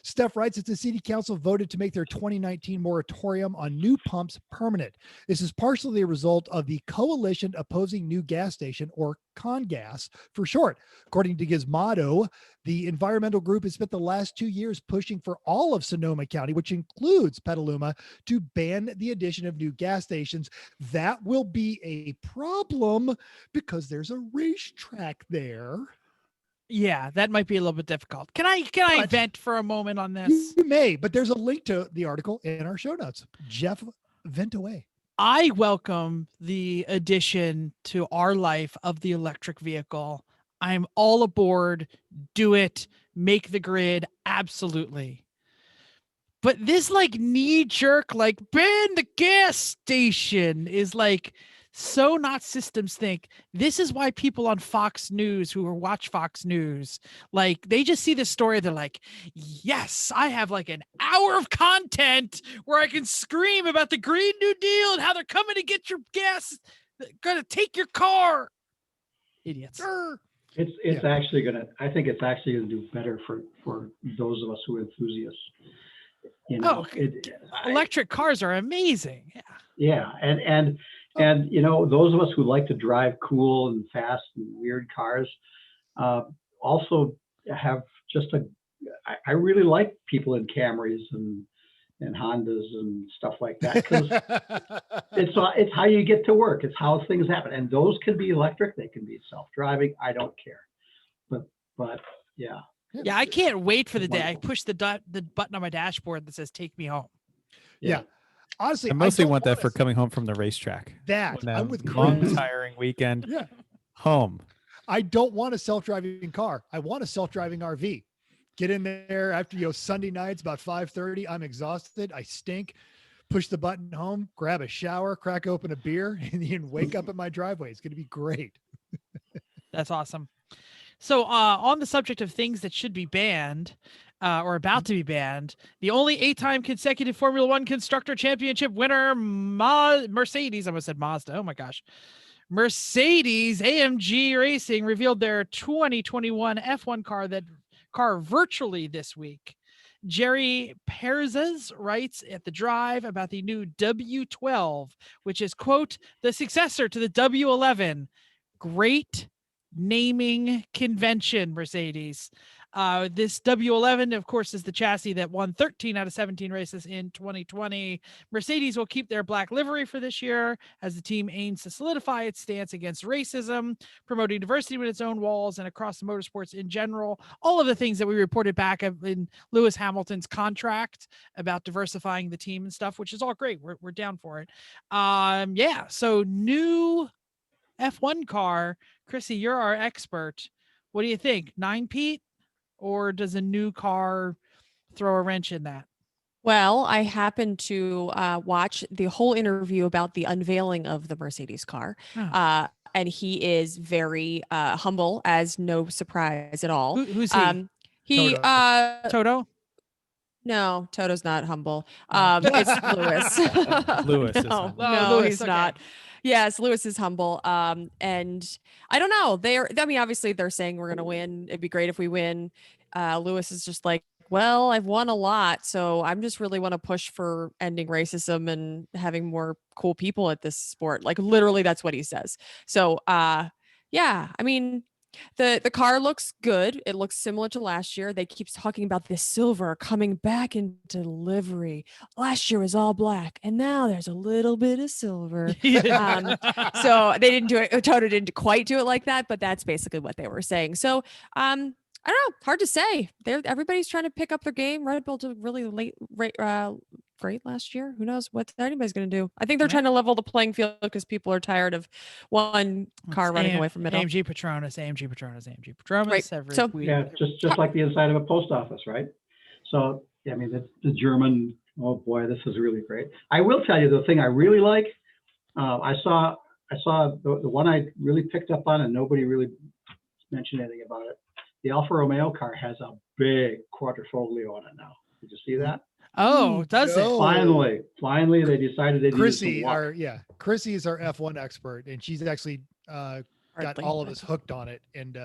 Steph writes that the city council voted to make their 2019 moratorium on new pumps permanent. This is partially a result of the coalition opposing new gas station, or ConGas for short. According to Gizmodo, the environmental group has spent the last 2 years pushing for all of Sonoma County, which includes Petaluma, to ban the addition of new gas stations. That will be a problem because there's a racetrack there. Yeah, that might be a little bit difficult. Can I But- vent for a moment on this? You may, but there's a link to the article in our show notes. Jeff, vent away. I welcome the addition to our life of the electric vehicle. I'm all aboard. Do it. Make the grid. Absolutely. But this like knee jerk, like ban the gas station is like so not systems think. This is why people on Fox News who watch Fox News, like they just see this story. They're like, yes, I have like an hour of content where I can scream about the Green New Deal and how they're coming to get your gas. They're gonna take your car. Idiots. It's actually gonna. I think it's actually gonna do better for those of us who are enthusiasts. You know, Electric cars are amazing. Yeah. and you know, those of us who like to drive cool and fast and weird cars, also have just I really like people in Camrys and Hondas and stuff like that, because it's how you get to work. It's how things happen, and those can be electric. They can be self-driving. I don't care, but yeah. Yeah, I can't wait for the day I Wonderful. push the button on my dashboard that says "Take me home." Yeah. Honestly, I mostly don't want that want for us- coming home from the racetrack. that. When I'm a with long, Chris. tiring weekend. Yeah. Home. I don't want a self-driving car. I want a self-driving RV. Get in there after Sunday nights about 5:30. I'm exhausted. I stink. Push the button home, grab a shower, crack open a beer, and then wake up at my driveway. It's going to be great. That's awesome. So, on the subject of things that should be banned, or about to be banned, the only 8-time consecutive Formula One Constructor Championship winner, Mercedes, I almost said Mazda. Oh my gosh. Mercedes AMG Racing revealed their 2021 F1 car virtually this week. Jerry Perzes writes at the drive about the new W12, which is, quote, the successor to the W11. Great naming convention, Mercedes. This W11, of course, is the chassis that won 13 out of 17 races in 2020. Mercedes will keep their black livery for this year as the team aims to solidify its stance against racism, promoting diversity within its own walls and across the motorsports in general. All of the things that we reported back in Lewis Hamilton's contract about diversifying the team and stuff, which is all great. We're down for it. Yeah. So new F1 car. Chrissy, you're our expert. What do you think? 9-Pete? Or does a new car throw a wrench in that? Well, I happened to watch the whole interview about the unveiling of the Mercedes car. Oh. And he is very humble, as no surprise at all. Who's he? Toto? No, Toto's not humble. It's Lewis. Lewis is No, humble. no, Lewis, he's okay. not. Yes, Lewis is humble. And I don't know. Obviously they're saying we're gonna win. It'd be great if we win. Lewis is just like, well, I've won a lot, so I'm just really want to push for ending racism and having more cool people at this sport. Like literally, that's what he says. So, yeah, I mean, the car looks good. It looks similar to last year. They keep talking about this silver coming back into livery. Last year was all black, and now there's a little bit of silver. So they didn't do it. Toto didn't quite do it like that, but that's basically what they were saying. So, I don't know. Hard to say. Everybody's trying to pick up their game. Red Bull did really great last year. Who knows what anybody's going to do? I think they're trying to level the playing field because people are tired of one car running away from middle. AMG Petronas. Right. Every So- week. Yeah, just like the inside of a post office, right? So, I mean, the German, oh boy, this is really great. I will tell you the thing I really like. I saw the one I really picked up on, and nobody really mentioned anything about it. The Alfa Romeo car has a big quadrifoglio on it now. Did you see that? Oh, does it? No. Finally, they decided they needed some luck. Chrissy is our F1 expert, and she's actually got Hardly. all of us hooked on it, and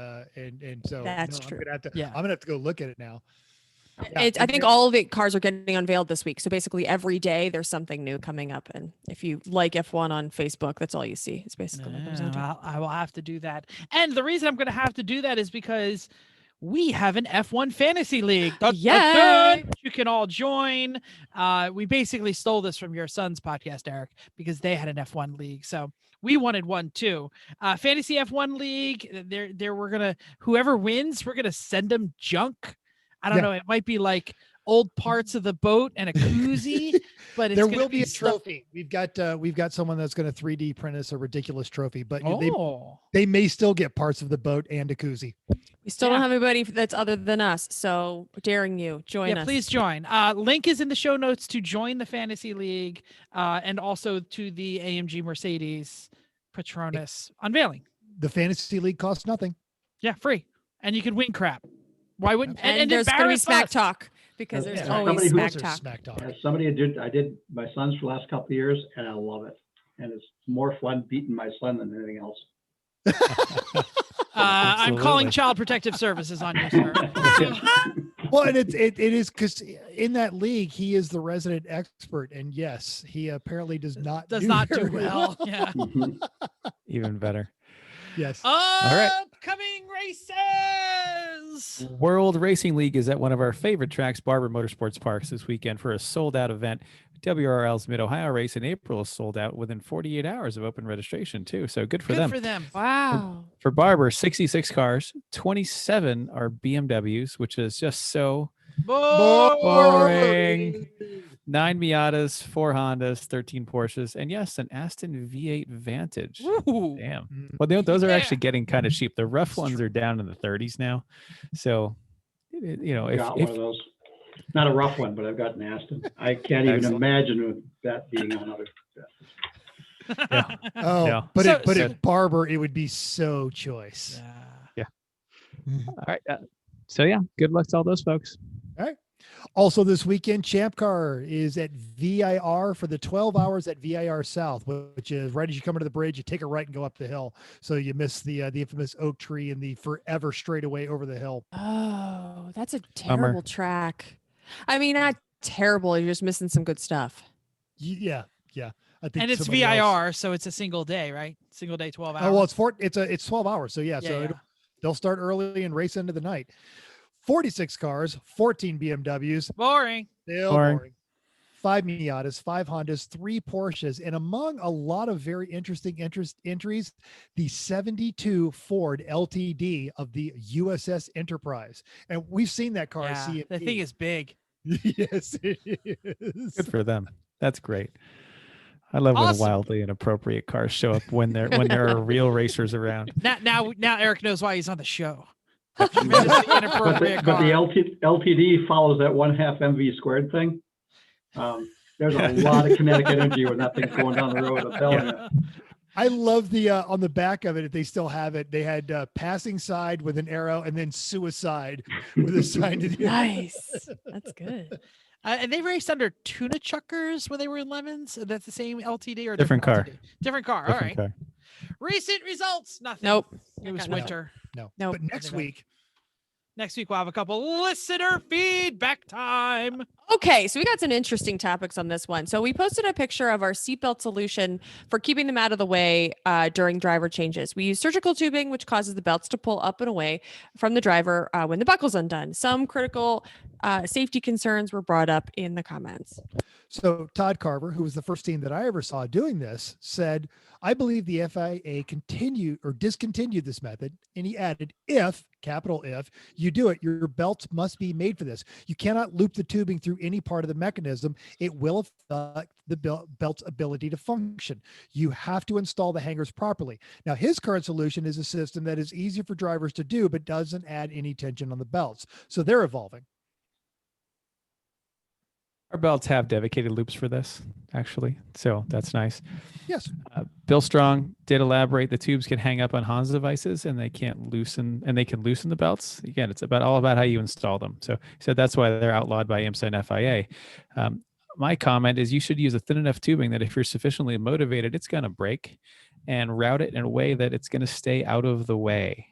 so That's I'm true. gonna have to go look at it now. I think all of the cars are getting unveiled this week. So basically every day there's something new coming up. And if you like F1 on Facebook, that's all you see. It's basically what comes out to. I will have to do that. And the reason I'm going to have to do that is because we have an F1 fantasy league. Yay! You can all join. We basically stole this from your son's podcast, Eric, because they had an F1 league. So we wanted one too. Fantasy F1 league. Whoever wins, we're going to send them junk. I don't know. It might be like old parts of the boat and a koozie, but it's There will be a trophy. We've got someone that's going to 3D print us a ridiculous trophy, but they may still get parts of the boat and a koozie. We still don't have anybody that's other than us. So daring you, join us. Please join. Link is in the show notes to join the fantasy league and also to the AMG Mercedes Petronas unveiling. The fantasy league costs nothing. Yeah, free. And you can win crap. Why wouldn't and there's going to be smack talk because there's always smack talk. As somebody I did my sons for the last couple of years, and I love it. And it's more fun beating my son than anything else. I'm calling Child Protective Services on you, sir. Well, and it is because in that league he is the resident expert, and yes, he apparently does not do very well. Yeah. Even better. Yes. All right. Upcoming races. World Racing League is at one of our favorite tracks, Barber Motorsports Parks, this weekend for a sold-out event. WRL's Mid-Ohio race in April is sold out within 48 hours of open registration, too. So good for them. Good for them. Wow. For Barber, 66 cars, 27 are BMWs, which is just so boring. 9 Miatas, 4 Hondas, 13 Porsches, and yes, an Aston V8 Vantage. Ooh. Damn. Well, those are actually getting kind of cheap. The rough ones are down in the 30s now. So, Got one of those. Not a rough one, but I've got an Aston. I can't even imagine that being on other. But at Barber, it would be so choice. Yeah. All right. Good luck to all those folks. All right. Also this weekend, Champcar is at VIR for the 12 hours at VIR South, which is right as you come into the bridge, you take a right and go up the hill. So you miss the infamous oak tree and the forever straightaway over the hill. Oh, that's a terrible track. I mean, not terrible. You're just missing some good stuff. Yeah. I think, and it's VIR, so it's a single day, right? Single day, 12 hours. Oh well, it's 12 hours. So they'll start early and race into the night. 46 cars, 14 BMWs, Boring. still Boring. boring. 5 Miatas, 5 Hondas, 3 Porsches, and among a lot of very interesting entries, the 72 Ford LTD of the USS Enterprise. And we've seen that car. Yeah, the thing is big. Yes, it is. Good for them. That's great. I love Awesome. when wildly inappropriate cars show up when there are real racers around. Now Eric knows why he's on the show. But Tremendously inappropriate the car. LTD follows that 1/2 MV squared thing. There's a lot of kinetic energy when that thing's going down the road. I'm telling you. I love the on the back of it, if they still have it, they had passing side with an arrow and then suicide with a sign to the Nice. That's good. And they raced under tuna chuckers when they were in Lemons. That's the same LTD or Different car. LTD? Different car. Different All right. car. Recent results. Nothing. Nope. It was No. winter. No. Nope. But next week, Next week we'll have a couple listener feedback time. Okay, so we got some interesting topics on this one. So we posted a picture of our seatbelt solution for keeping them out of the way during driver changes. We use surgical tubing, which causes the belts to pull up and away from the driver when the buckle's undone. Some critical safety concerns were brought up in the comments. so Todd Carver, who was the first team that I ever saw doing this, said, I believe the FIA discontinued this method. And he added, capital if, you do it, your belts must be made for this. You cannot loop the tubing through any part of the mechanism. It will affect the belt's ability to function. You have to install the hangers properly. Now, his current solution is a system that is easy for drivers to do, but doesn't add any tension on the belts. So they're evolving. Our belts have dedicated loops for this, actually. So that's nice. Yes. Bill Strong did elaborate the tubes can hang up on Hans devices and they can loosen the belts. Again, it's all about how you install them. So he said that's why they're outlawed by IMSA and FIA. My comment is you should use a thin enough tubing that if you're sufficiently motivated, it's going to break, and route it in a way that it's going to stay out of the way.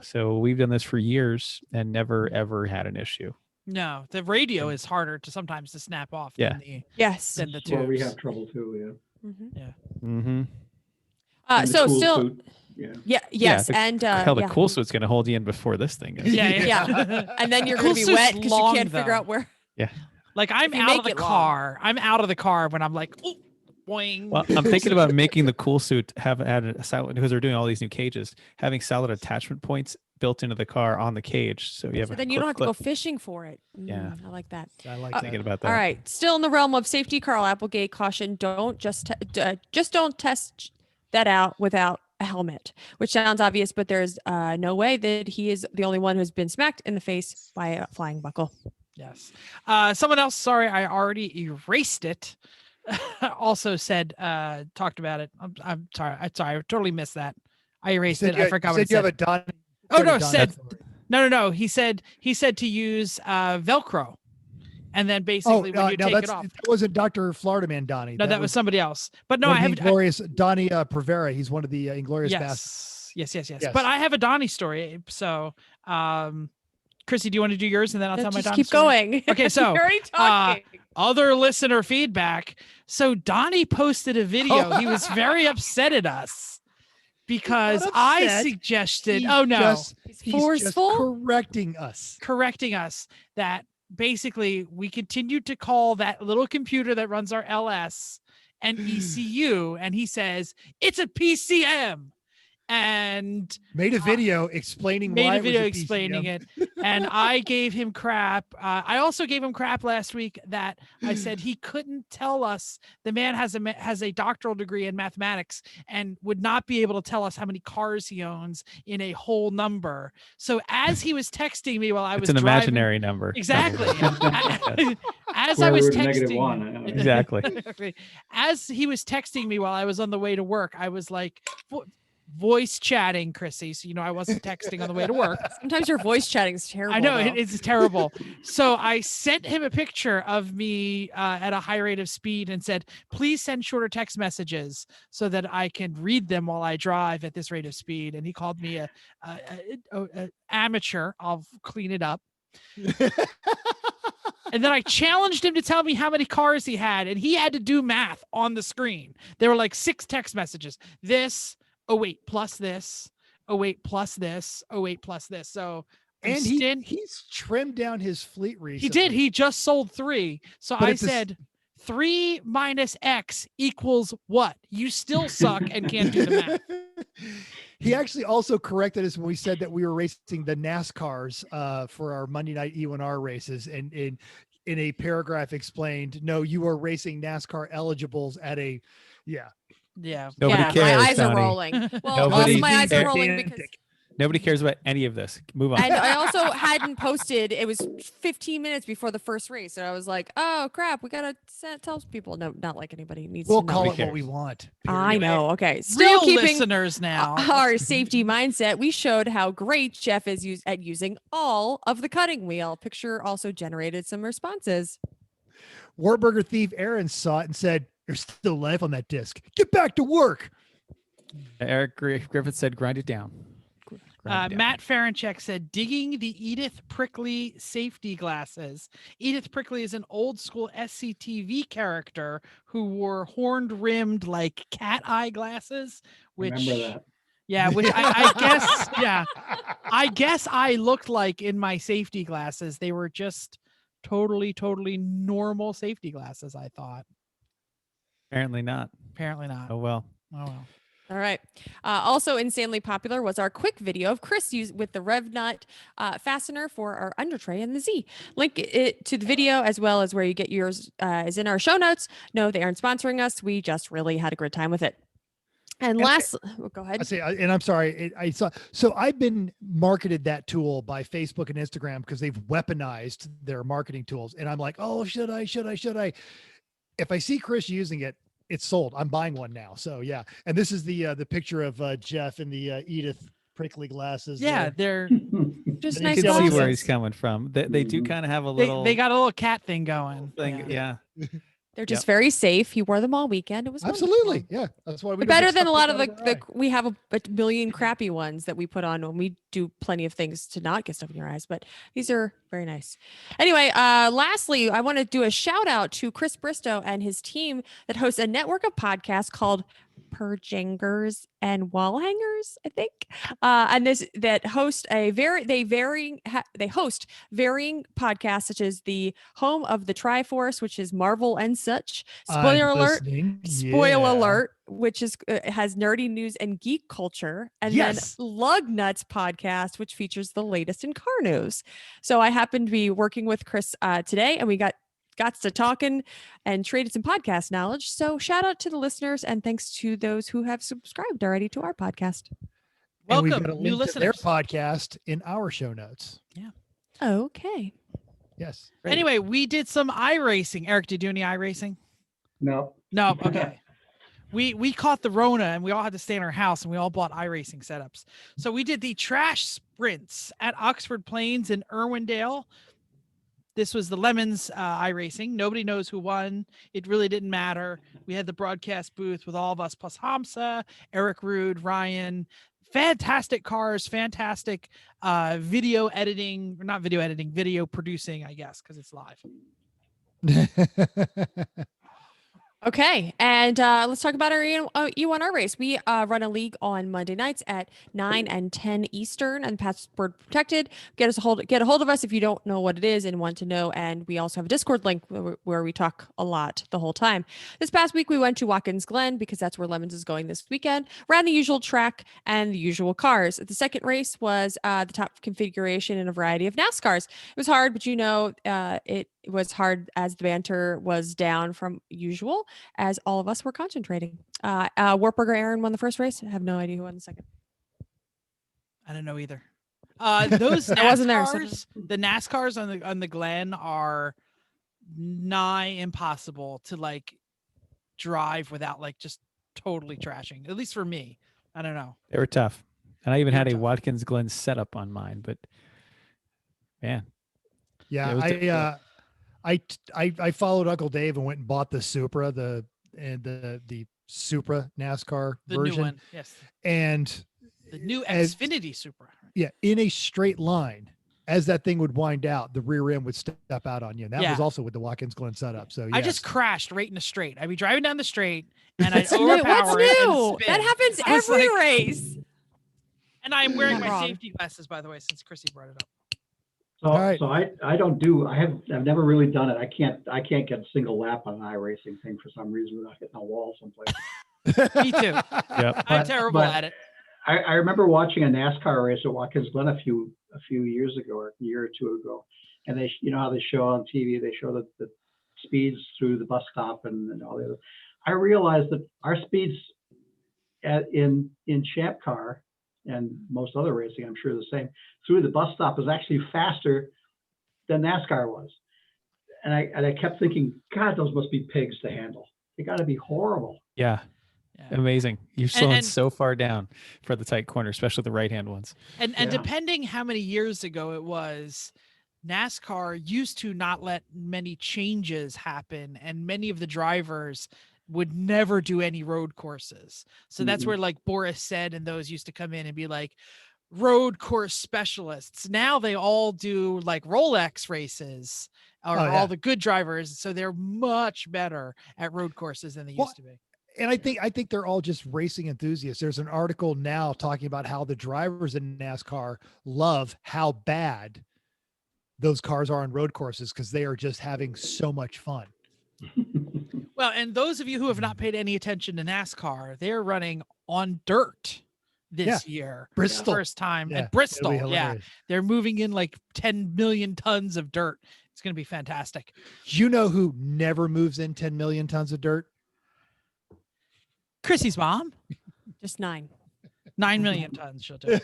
So we've done this for years and never, ever had an issue. No, the radio is harder to sometimes to snap off Yeah. than the Yes. than the Well, we tubes. have trouble too. Mm-hmm. And the So cool still, suit, yes, the- and Hell, the yeah. cool suit's going to hold you in before this thing goes. Yeah, Yeah. And then you're Cool going to be suit's wet because you long, can't figure though. out where. Like I'm If you out of make the it long. car. I'm out of the car when I'm like, "Ooh, boing. Well, I'm thinking about making the cool suit have added a solid, because they're doing all these new cages, having solid attachment points built into the car on the cage. So you have So a then you don't have to clip. go fishing for it. Yeah. I like that. I like Thinking that. about that. All right. Still in the realm of safety, Carl Applegate caution: don't just don't test that out without a helmet. Which sounds obvious, but there's no way that he is the only one who's been smacked in the face by a flying buckle. Yes. Someone else, sorry, I already erased it. Also said, talked about it. I'm sorry. I totally missed that. I erased it. I forgot what it you have said. a Donnie. Oh no, Donnie said story. no. He said to use Velcro, and then basically when you no, take it off. that wasn't Dr. Florida Man Donnie. No, that was somebody else. But no, one I of the haven't. Inglorious Donnie Prevera. He's one of the Inglorious Bastards. Yes. Yes. But I have a Donnie story. So, Chrissy, do you want to do yours and then I'll tell my Just Donnie keep story? going. Okay, so, You're already talking. Other listener feedback. So Donnie posted a video. He was very upset at us because Not I upset. suggested. He's Oh no, just- He's he's just forceful. correcting us. correcting us that basically we continued to call that little computer that runs our LS an ECU, and he says it's a PCM, and Made a video explaining made why a video it was a explaining PCM. it. And I gave him crap. I also gave him crap last week that I said he couldn't tell us. The man has a doctoral degree in mathematics and would not be able to tell us how many cars he owns in a whole number. So as he was texting me while I It's was an driving, imaginary number. exactly. Yes. As Square I was root of negative texting, one. Exactly. as he was texting me while I was on the way to work, I was like voice chatting Chrissy. So, I wasn't texting on the way to work. Sometimes your voice chatting is terrible. I know though. it's terrible. So I sent him a picture of me at a high rate of speed and said, please send shorter text messages so that I can read them while I drive at this rate of speed. And he called me a amateur. I'll clean it up. And then I challenged him to tell me how many cars he had, and he had to do math on the screen. There were like 6 text messages. This, oh wait, plus this, oh wait, plus this, oh wait, plus this. So And Stin- he's trimmed down his fleet He recently. did. He just sold 3. So But I it's a s- said 3 minus X equals what? You still suck and can't do the math. He actually also corrected us when we said that we were racing the NASCARs for our Monday night E1R races, and in a paragraph explained, no, you are racing NASCAR eligibles at a, yeah. Yeah. Nobody yeah, cares, my eyes Tony. are rolling. Well, Nobody also my eyes are cares. rolling because Gigantic. Nobody cares about any of this. Move on. and I also hadn't posted. It was 15 minutes before the first race, and I was like, "Oh crap, we gotta tell people." No, not like anybody needs We'll to know. call Nobody it what we cares. want. I period. know. Okay, still Real keeping listeners now. our safety mindset. We showed how great Jeff is at using all of the cutting wheel. Picture also generated some responses. Warburger thief Aaron saw it and said, "There's still life on that disc. Get back to work." Eric Griffith said, grind it down. Grind it down. Matt Ferenchek said, digging the Edith Prickly safety glasses. Edith Prickly is an old school SCTV character who wore horned rimmed like cat eye glasses, which Remember that. yeah, which I guess, yeah, I guess I looked like in my safety glasses. They were just totally normal safety glasses, I thought. Apparently not. Apparently not. Oh, well. Oh well. All right. Also insanely popular was our quick video of Chris with the rev nut fastener for our under tray and the Z. Link it to the video as well as where you get yours is in our show notes. No, they aren't sponsoring us. We just really had a great time with it. And last, go ahead. I say, and I'm sorry, I saw. So I've been marketed that tool by Facebook and Instagram because they've weaponized their marketing tools, and I'm like, oh, should I? If I see Chris using it, it's sold. I'm buying one now. So yeah, and this is the picture of Jeff in the Edith Prickly glasses. Yeah, there. they're Just You You nice can see where glasses. he's coming from. They do kind of have a they, little they got a little cat thing going. thing. Yeah. They're just very safe. He wore them all weekend. It was Absolutely, wonderful. yeah. That's why we don't Better get than a stuff lot of out our eye. we have a million crappy ones that we put on when we do plenty of things to not get stuff in your eyes, but these are very nice. Anyway, lastly, I want to do a shout out to Chris Bristow and his team that hosts a network of podcasts called Perjangers and Wall Hangers, I think. And this that host they host varying podcasts such as the home of the Triforce, which is Marvel and such. Spoiler I'm alert. listening. Spoiler Yeah. alert, which is has nerdy news and geek culture, and Yes. then Lug Nuts podcast, which features the latest in car news. So I happened to be working with Chris today, and we got to talking and traded some podcast knowledge. So shout out to the listeners, and thanks to those who have subscribed already to our podcast. And we've Welcome, got a new link to their listeners. podcast in our show notes. Okay. Yes. Anyway, we did some iRacing. Eric, did you do any iRacing? No. No. Okay. We caught the Rona and we all had to stay in our house and we all bought iRacing setups. So we did the trash sprints at Oxford Plains in Irwindale. This was the Lemons iRacing. Nobody knows who won. It really didn't matter. We had the broadcast booth with all of us plus Hamza, Eric Rude, Ryan. Fantastic cars, fantastic video editing, or not video editing, video producing, I guess, because it's live. Okay, and let's talk about our E1R race. We run a league on Monday nights at 9 and 10 Eastern, and password protected. Get a hold of us if you don't know what it is and want to know. And we also have a Discord link where we talk a lot the whole time. This past week we went to Watkins Glen because that's where Lemons is going this weekend. Ran the usual track and the usual cars. The second race was the top configuration in a variety of NASCARs. It was hard, but it was hard as the banter was down from usual, as all of us were concentrating. Wartburger Aaron won the first race. I have no idea who won the second. I don't know either. Those I wasn't there, NASCARs, the NASCARs on the Glen are nigh impossible to like drive without like just totally trashing. At least for me. I don't know. They were tough. And I even They had were a tough. Watkins Glen setup on mine, but man. Yeah, It was difficult. I followed Uncle Dave and went and bought the Supra, the Supra NASCAR The version, new one. Yes. and The new as- Xfinity Supra. yeah, in a straight line, as that thing would wind out, the rear end would step out on you. And that Yeah. was also with the Watkins Glen setup. So I just yes. crashed right in the straight. I'd be driving down the straight and I'd What's new? overpower it and That spin. happens I was every like- race. And I'm wearing Not my wrong. safety glasses, by the way, since Chrissy brought it up. So, All right. so I don't do, I've never really done it. I can't get a single lap on an iRacing thing for some reason without hitting a wall someplace. Me too. Yep. I'm But- terrible but- at it. I remember watching a NASCAR race at Watkins Glen a few years ago, or a year or two ago, and they, you know how they show on TV, they show the speeds through the bus stop and all the other. I realized that our speeds in Champcar and most other racing, I'm sure the same, through the bus stop is actually faster than NASCAR was. And I kept thinking, God, those must be pigs to handle. They got to be horrible. Yeah. Yeah. Amazing. You're slowing and- so far down for the tight corner, especially the right hand ones. And Yeah. depending how many years ago it was, NASCAR used to not let many changes happen, and many of the drivers would never do any road courses. So that's Mhm. where like Boris said, and those used to come in and be like road course specialists. Now they all do like Rolex races or Oh, yeah. all the good drivers. So they're much better at road courses than they Well, used to be. And I think they're all just racing enthusiasts. There's an article now talking about how the drivers in NASCAR love how bad those cars are on road courses because they are just having so much fun. Well, and those of you who have not paid any attention to NASCAR, they're running on dirt this year. for the Bristol. First time Yeah, at it'll be Bristol. Yeah. hilarious. They're moving in like 10 million tons of dirt. It's going to be fantastic. You know who never moves in 10 million tons of dirt? Chrissy's mom, Just 9. 9 million tons. She'll do.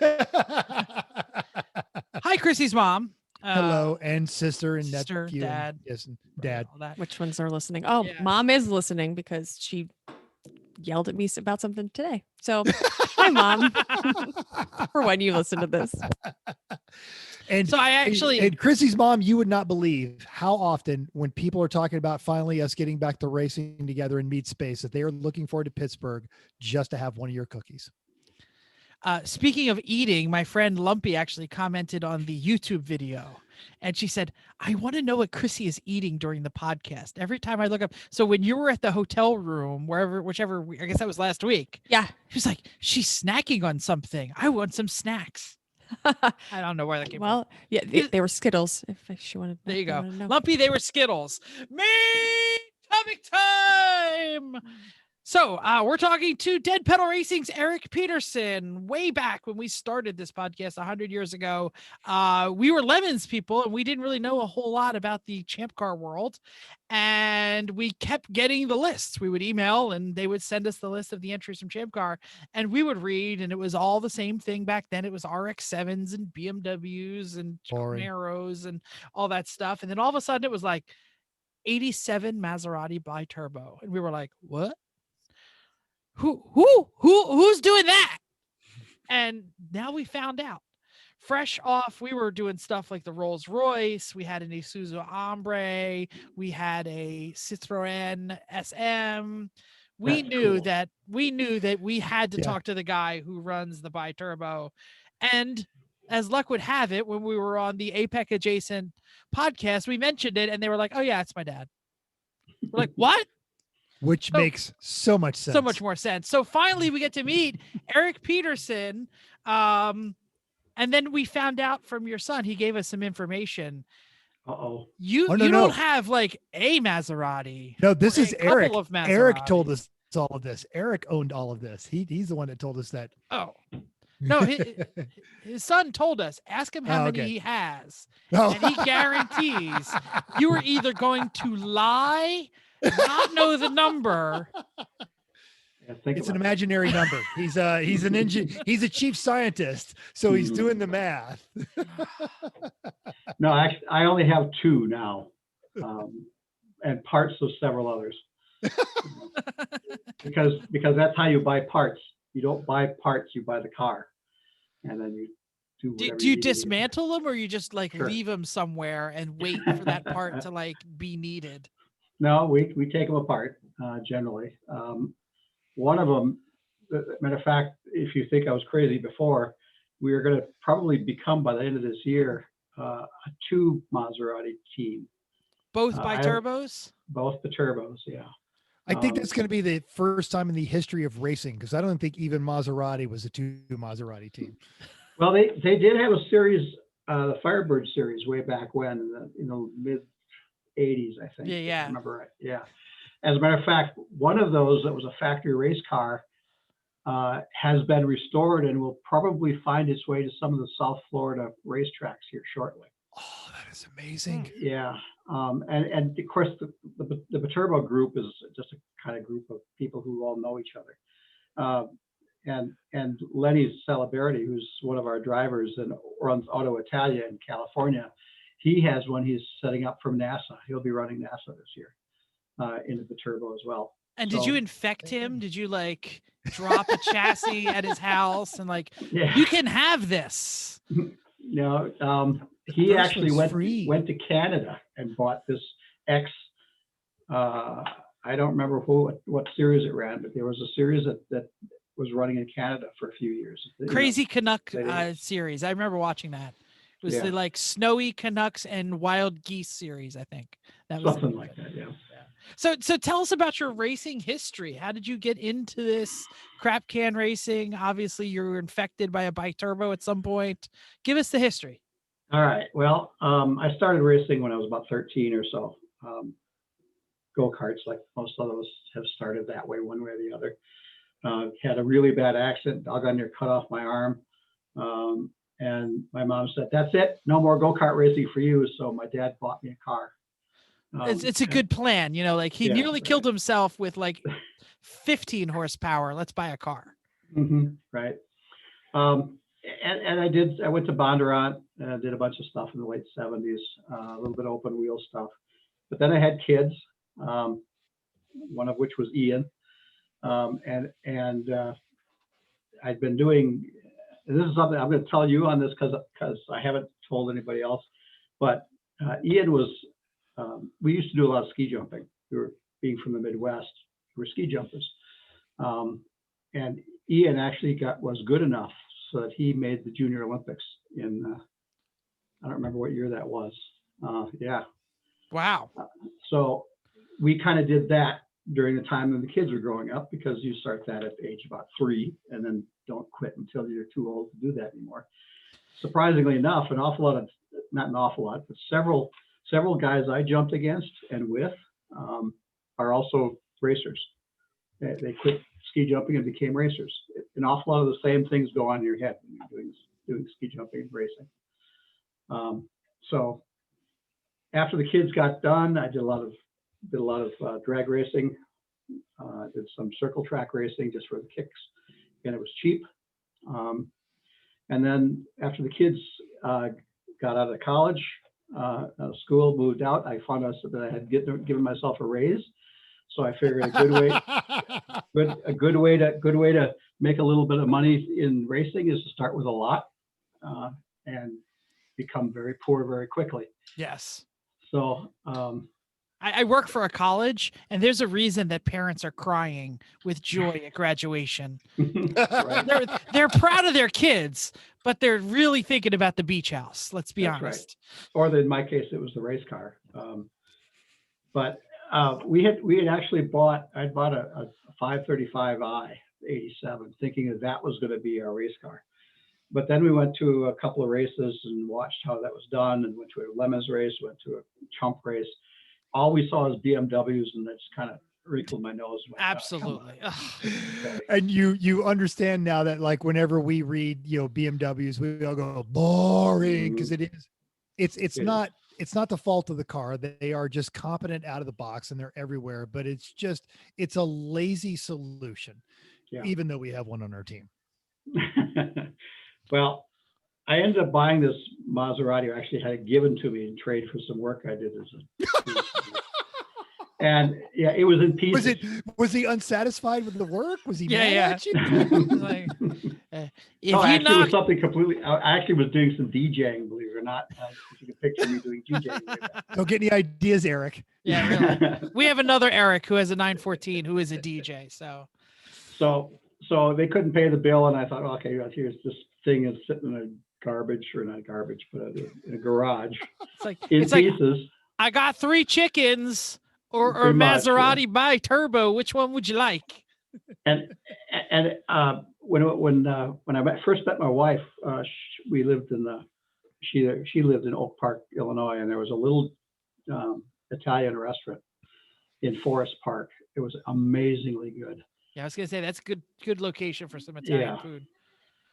Hi, Chrissy's mom. Hello, and sister and sister, nephew. dad. And, yes, and dad. All that. Which ones are listening? Oh, Yeah. mom is listening because she yelled at me about something today. So, hi, mom, for when you listen to this. And So I actually, and Chrissy's mom, you would not believe how often when people are talking about finally us getting back to racing together in meat space, that they are looking forward to Pittsburgh just to have one of your cookies. speaking of eating, my friend Lumpy actually commented on the YouTube video, and she said, "I want to know what Chrissy is eating during the podcast." Every time I look up, so when you were at the hotel room, whichever, I guess that was last week. Yeah. She was like, "She's snacking on something. I want some snacks." I don't know where that came from. Well, yeah, they were Skittles. If she wanted, There you if they go. wanted to know. Lumpy, they were Skittles. Meat topic time. So we're talking to Dead Pedal Racing's Eric Peterson. Way back when we started this podcast 100 years ago, we were Lemons people, and we didn't really know a whole lot about the Champcar world. And we kept getting the lists. We would email, and they would send us the list of the entries from Champcar, and we would read, and it was all the same thing back then. It was RX-7s and BMWs and Boring. Camaros and all that stuff. And then all of a sudden, it was like 87 Maserati BiTurbo, and we were like, "What? Who's doing that?" And now we found out. Fresh off, we were doing stuff like the Rolls Royce. We had an Isuzu Hombre. We had a Citroen SM. We That's knew cool. that we had to Yeah. talk to the guy who runs the BiTurbo. And as luck would have it, when we were on the APEC adjacent podcast, we mentioned it, and they were like, "Oh yeah, it's my dad." We're like, "What?" Which So- makes so much sense. So much more sense. So finally, we get to meet Eric Peterson. And then we found out from your son, he gave us some information. Uh-oh. You Oh, no, you no. don't have like a Maserati. No, this or is a couple Eric. of Eric told Maseratis. us all of this. Eric owned all of this. He's the one that told us that. Oh no, his son told us. Ask him how Oh, many okay. he has, Oh. and he guarantees you are either going to lie, not know the number. Yeah, think It's an about it. imaginary number. He's an engine. He's a chief scientist, so he's Mhm. doing the math. No, actually, I only have 2 now, and parts of several others. because that's how you buy parts. You don't buy parts, you buy the car, and then you do whatever Do you need to do. dismantle them, or you just like Sure. leave them somewhere and wait for that part to like be needed? No, we take them apart generally. One of them, matter of fact, if you think I was crazy before, we are going to probably become by the end of this year a 2 Maserati team, Both I- BiTurbos? both the turbos. Yeah. I think Um, that's going to be the first time in the history of racing, because I don't think even Maserati was a 2 Maserati team. Well, they did have a series the Firebird series way back when, in the mid 80s, I think. Yeah, yeah. If I remember right. Yeah. As a matter of fact, one of those that was a factory race car has been restored and will probably find its way to some of the South Florida racetracks here shortly. Oh, that is amazing. Yeah. And of course, the BiTurbo group is just a kind of group of people who all know each other. And Lenny Celebrity, who's one of our drivers and runs Auto Italia in California, he has one he's setting up from NASA. He'll be running NASA this year in the BiTurbo as well. And did you infect him? Did you like drop a chassis at his house and like, you can have this? No, he First actually one's went free. to Canada and bought this X. I don't remember what series it ran, but there was a series that was running in Canada for a few years. Crazy Canuck they- series. I remember watching that. It was Yeah. the like Snowy Canucks and Wild Geese series, I think. That was Something like that, yeah. So tell us about your racing history. How did you get into this crap can racing? Obviously, you were infected by a BiTurbo at some point. Give us the history. All right. Well, I started racing when I was about 13 or so. Go-karts, like most of us, have started that way, one way or the other. Had a really bad accident, doggone near cut off my arm. And my mom said, "That's it, no more go-kart racing for you." So my dad bought me a car. It's a good plan. You know, like he Yeah, nearly killed right. himself with like 15 horsepower. Let's buy a car. Right. And I went to Bondurant and did a bunch of stuff in the late 70s, a little bit of open wheel stuff. But then I had kids, one of which was Ian. And I'd been doing, and this is something I'm going to tell you on this because I haven't told anybody else, but Ian was, we used to do a lot of ski jumping. We were, being from the Midwest, we were ski jumpers. And Ian actually was good enough so that he made the Junior Olympics in, I don't remember what year that was. Yeah. Wow. So we kind of did that during the time when the kids were growing up, because you start that at the age about 3 and then don't quit until you're too old to do that anymore. Surprisingly enough, an awful lot of, not an awful lot, but several guys I jumped against and with are also racers. They quit ski jumping and became racers. An awful lot of the same things go on in your head when you're doing ski jumping and racing. So after the kids got done, I did a lot of drag racing. Did some circle track racing just for the kicks, and it was cheap. And then after the kids got out of college, out of school, moved out, I found out that I had given myself a raise. So I figured a good way to make a little bit of money in racing is to start with a lot and become very poor very quickly. Yes. So I work for a college, and there's a reason that parents are crying with joy at graduation. right. They're proud of their kids, but they're really thinking about the beach house. Let's be That's honest. Right. Or in my case, it was the race car. But we had actually I'd bought a 535i 87, thinking that was going to be our race car. But then we went to a couple of races and watched how that was done, and went to a Lemons race, went to a Chump race. All we saw was BMWs, and that just kind of wrinkled my nose. Went, Absolutely. Okay. And you understand now that, like, whenever we read, BMWs, we all go boring, because it's not the fault of the car. They are just competent out of the box and they're everywhere, but it's a lazy solution, even though we have one on our team. Well, I ended up buying this Maserati. I actually had it given to me in trade for some work I did and yeah, it was in pieces. Was he unsatisfied with the work? Was he mad at you? Like, if No, you actually, it was knock, something completely. I actually was doing some DJing, believe it or not. If you can picture me doing DJing. Way back. Don't get any ideas, Eric. yeah, really. We have another Eric who has a 914 who is a DJ. So they couldn't pay the bill, and I thought, okay, here's this thing is sitting in a garbage, or not garbage, but in a garage. It's like, pieces. I got 3 chickens or Pretty much, Maserati BiTurbo. Which one would you like? And when I first met my wife, we lived in she lived in Oak Park, Illinois, and there was a little Italian restaurant in Forest Park. It was amazingly good. Yeah, I was gonna say that's good location for some Italian food.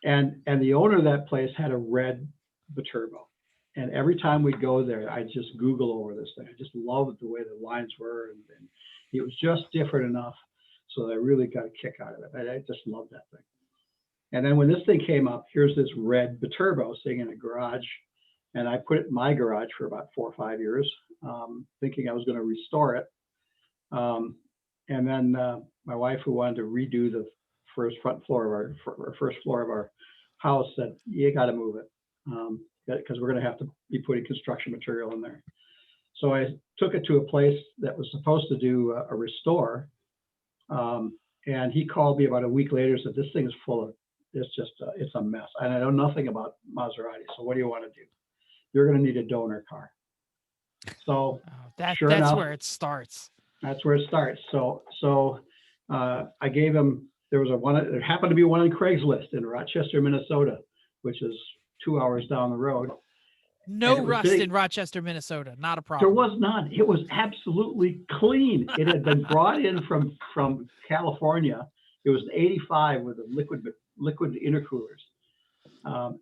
And the owner of that place had a red BiTurbo. And every time we'd go there, I'd just Google over this thing. I just loved the way the lines were, and it was just different enough so that I really got a kick out of it. I just loved that thing. And then when this thing came up, here's this red BiTurbo sitting in a garage, and I put it in my garage for about 4 or 5 years, thinking I was going to restore it. And then my wife, who wanted to redo the first floor of our house, said, "You got to move it because we're going to have to be putting construction material in there." So I took it to a place that was supposed to do a restore, and he called me about a week later and said, "This thing is full of it's a mess, and I know nothing about Maserati. So what do you want to do? You're going to need a donor car." So that's enough, where it starts. That's where it starts. So I gave him. There happened to be one on Craigslist in Rochester, Minnesota, which is 2 hours down the road. No rust in Rochester, Minnesota. Not a problem. There was none. It was absolutely clean. It had been brought in from California. It was an 85 with a liquid intercoolers,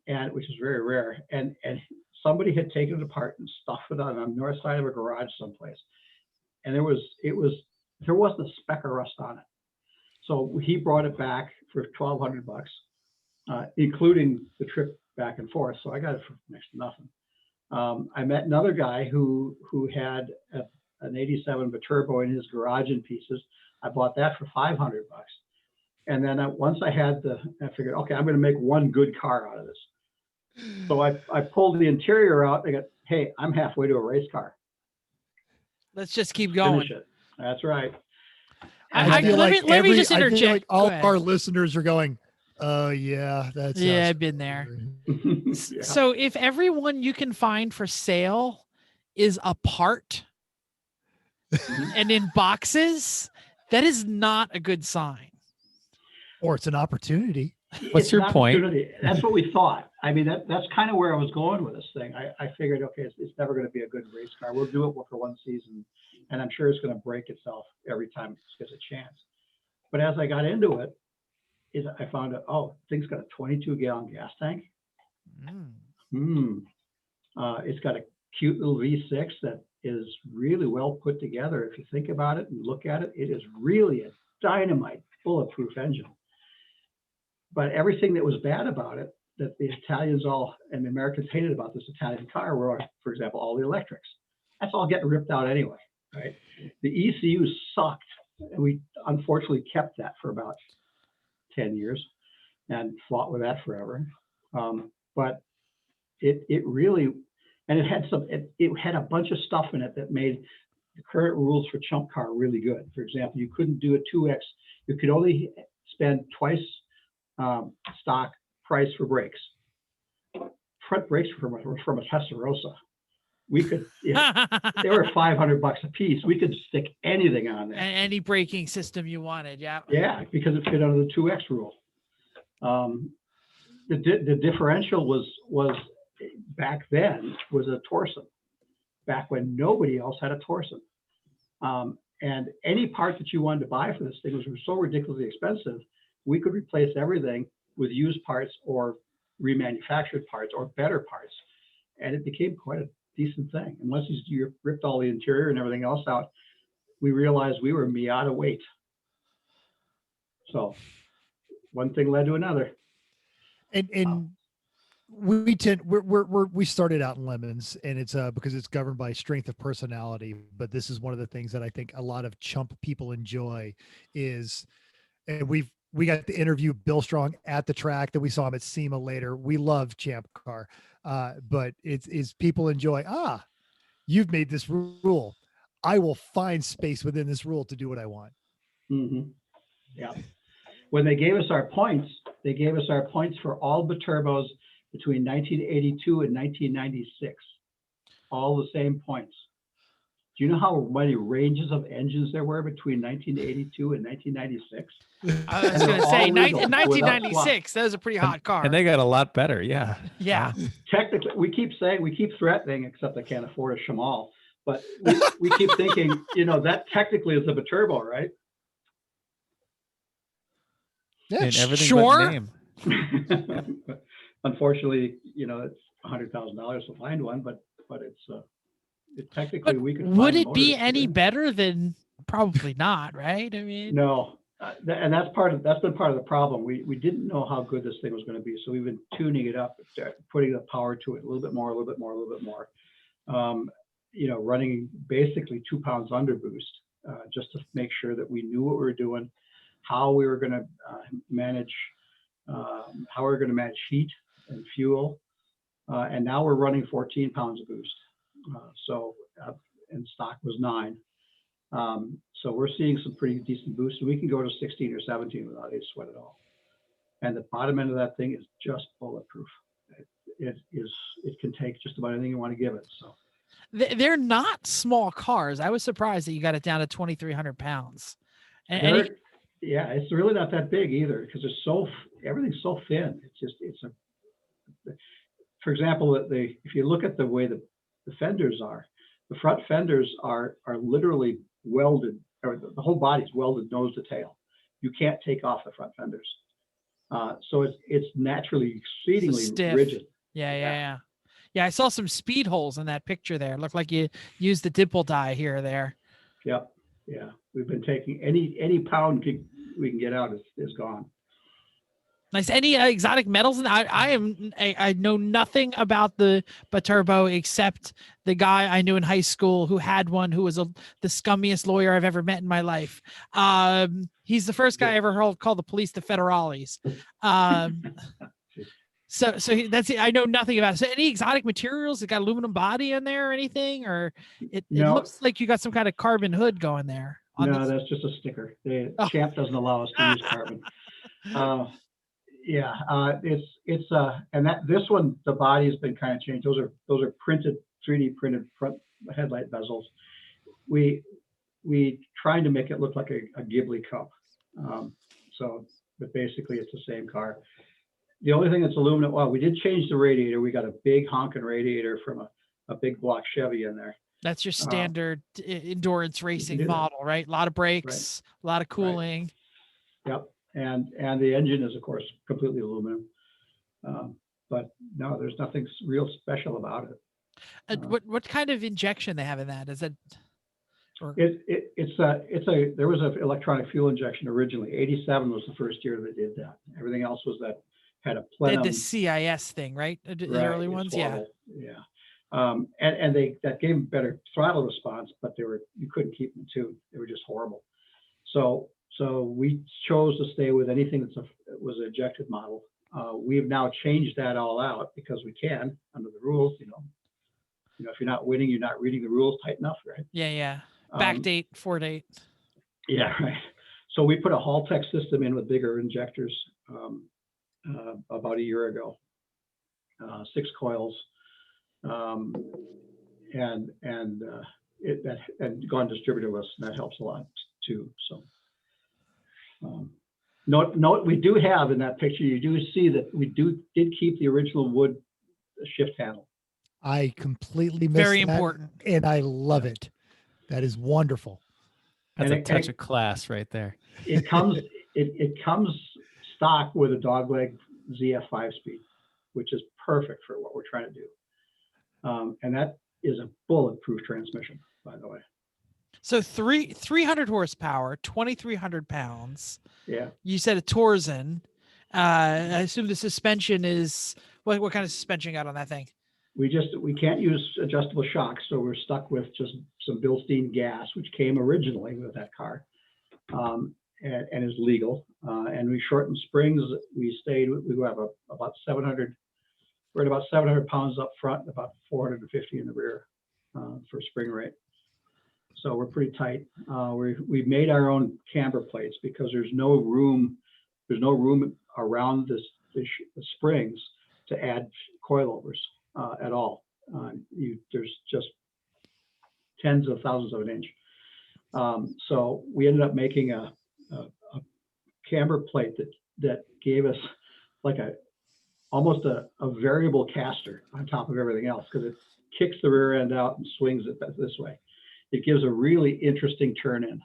and which is very rare. And somebody had taken it apart and stuffed it on the north side of a garage someplace. And there wasn't a speck of rust on it. So he brought it back for $1,200, including the trip back and forth. So I got it for next to nothing. I met another guy who had an 87 BiTurbo in his garage in pieces. I bought that for $500. And then once I figured, okay, I'm going to make one good car out of this. So I pulled the interior out. I got, hey, I'm halfway to a race car. Let's just keep going. Finish it. That's right. Let me just interject. I feel like all of our listeners are going, "Oh yeah, that's I've been there." Yeah. So if everyone you can find for sale is a part and in boxes, that is not a good sign. Or it's an opportunity. What's your point? That's what we thought. I mean, that's kind of where I was going with this thing. I figured, okay, it's never going to be a good race car. We'll do it for one season, and I'm sure it's going to break itself every time it gets a chance. But as I got into it, I found out, thing's got a 22-gallon gas tank. It's got a cute little V6 that is really well put together. If you think about it and look at it, it is really a dynamite, bulletproof engine. But everything that was bad about it, that the Italians and the Americans hated about this Italian car were, for example, all the electrics. That's all getting ripped out anyway, right? The ECU sucked, and we unfortunately kept that for about 10 years and fought with that forever. But it really, and it had a bunch of stuff in it that made the current rules for Champcar really good. For example, you couldn't do a 2X. You could only spend twice stock price for brakes. Front brakes were from a Testarossa. We could, they were $500 a piece. We could stick anything on there. Any braking system you wanted, yeah. Yeah, because it fit under the 2X rule. The differential was back then was a Torsen. Back when nobody else had a Torsen. And any part that you wanted to buy for this thing was so ridiculously expensive, we could replace everything with used parts or remanufactured parts or better parts. And it became quite a decent thing. And once you ripped all the interior and everything else out, we realized we were out of weight. So one thing led to another. And we started out in lemons, and it's because it's governed by strength of personality. But this is one of the things that I think a lot of chump people enjoy is, and we got to interview Bill Strong at the track, that we saw him at SEMA later. We love Champcar, but it's people enjoy, you've made this rule. I will find space within this rule to do what I want. Mm-hmm. Yeah. When they gave us our points for all BiTurbos between 1982 and 1996. All the same points. Do you know how many ranges of engines there were between 1982 and 1996? I was And going to they're say, all in legal, without 1996, that was a pretty hot car. And they got a lot better. Yeah. Yeah. Technically, we keep threatening, except I can't afford a Shamal, but we keep thinking, that technically is a BiTurbo, right? Yeah, In everything Sure. but name. Unfortunately, it's $100,000 to find one, but it's technically we could. Would find it be motors any today. better than? Probably not, right? I mean, No, and that's been part of the problem. We didn't know how good this thing was going to be, so we've been tuning it up, putting the power to it a little bit more, running basically 2 pounds under boost, just to make sure that we knew what we were doing, how we were going to manage heat and fuel, and now we're running 14 pounds of boost. And stock was 9. So we're seeing some pretty decent boosts, and we can go to 16 or 17 without a sweat at all. And the bottom end of that thing is just bulletproof. It can take just about anything you want to give it. So they're not small cars. I was surprised that you got it down to 2,300 pounds. Yeah, it's really not that big either, because everything's so thin. For example, if you look at the way the fenders are, the front fenders are literally welded, or the whole body's welded nose to tail. You can't take off the front fenders. So it's naturally exceedingly stiff. rigid. Yeah. I saw some speed holes in that picture there. It looked like you used the dimple die here or there. Yep. Yeah. We've been taking any pound we can get out is gone. Nice. Any exotic metals? I know nothing about the BiTurbo except the guy I knew in high school who had one, who was the scummiest lawyer I've ever met in my life. He's the first guy I ever heard call the police the federales. So that's it. I know nothing about it. So any exotic materials? It got aluminum body in there or anything? Or it looks like you got some kind of carbon hood going there. No, that's just a sticker. Champ doesn't allow us to use carbon. And this one, the body has been kind of changed. Those are 3D printed front headlight bezels. We trying to make it look like a Ghibli cup. But basically it's the same car. The only thing that's aluminum, we did change the radiator. We got a big honking radiator from a big block Chevy in there. That's your standard endurance racing model, right? A lot of brakes, a lot of cooling. Right. Yep. And the engine is, of course, completely aluminum. But no, there's nothing real special about it. What kind of injection they have in that? Is it? There was an electronic fuel injection originally. 87 was the first year they did that. Everything else had a plenum. Did the CIS thing, right? The early ones, yeah. And that gave them better throttle response, but you couldn't keep them tuned. They were just horrible. So we chose to stay with anything that was an ejected model. We've now changed that all out because we can under the rules. If you're not winning, you're not reading the rules tight enough, right? Yeah. Backdate, foredate. Yeah, right. So we put a Haltech system in with bigger injectors about a year ago. 6 coils, and gone distributorless, and that helps a lot too. So. Note we do have in that picture, you do see that we did keep the original wood shift handle. I completely missed Very that, important. and I love it. That is wonderful. That's a touch of class right there. It comes stock with a dogleg ZF 5-speed, which is perfect for what we're trying to do. And that is a bulletproof transmission, by the way. So 300 horsepower, 2,300 pounds. Yeah. You said a Torsen. I assume the suspension is what kind of suspension you got on that thing? We can't use adjustable shocks, so we're stuck with just some Bilstein gas, which came originally with that car, and is legal. And we shortened springs. We have about 700. We're at about 700 pounds up front, about 450 in the rear for spring rate. So we're pretty tight. We've made our own camber plates because there's no room around the springs to add coilovers at all. There's just tens of thousands of an inch. So we ended up making a camber plate that gave us like almost a variable caster on top of everything else, because it kicks the rear end out and swings it this way. It gives a really interesting turn in.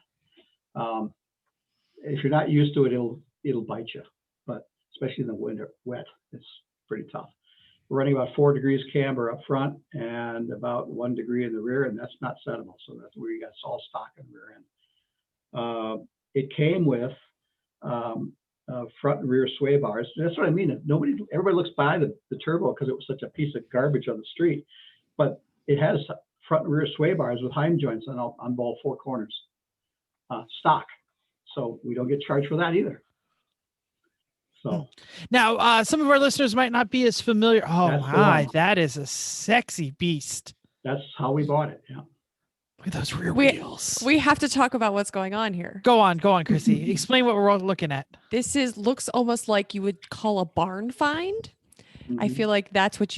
If you're not used to it, it'll bite you, but especially in the winter, wet, it's pretty tough. We're running about 4 degrees camber up front and about 1 degree in the rear, and that's not settable. So that's where you got all stock in the rear end. It came with front and rear sway bars. That's what I mean. Everybody looks by the turbo because it was such a piece of garbage on the street, but it has front and rear sway bars with Heim joints on both 4 corners, stock. So we don't get charged for that either. So now, some of our listeners might not be as familiar. Oh That's the my, one. that is a sexy beast. that's how we bought it. Yeah. Look at those rear We- wheels. We have to talk about what's going on here. Go on, Chrissy. Explain what we're all looking at. This looks almost like you would call a barn find. I Mhm. feel like that's what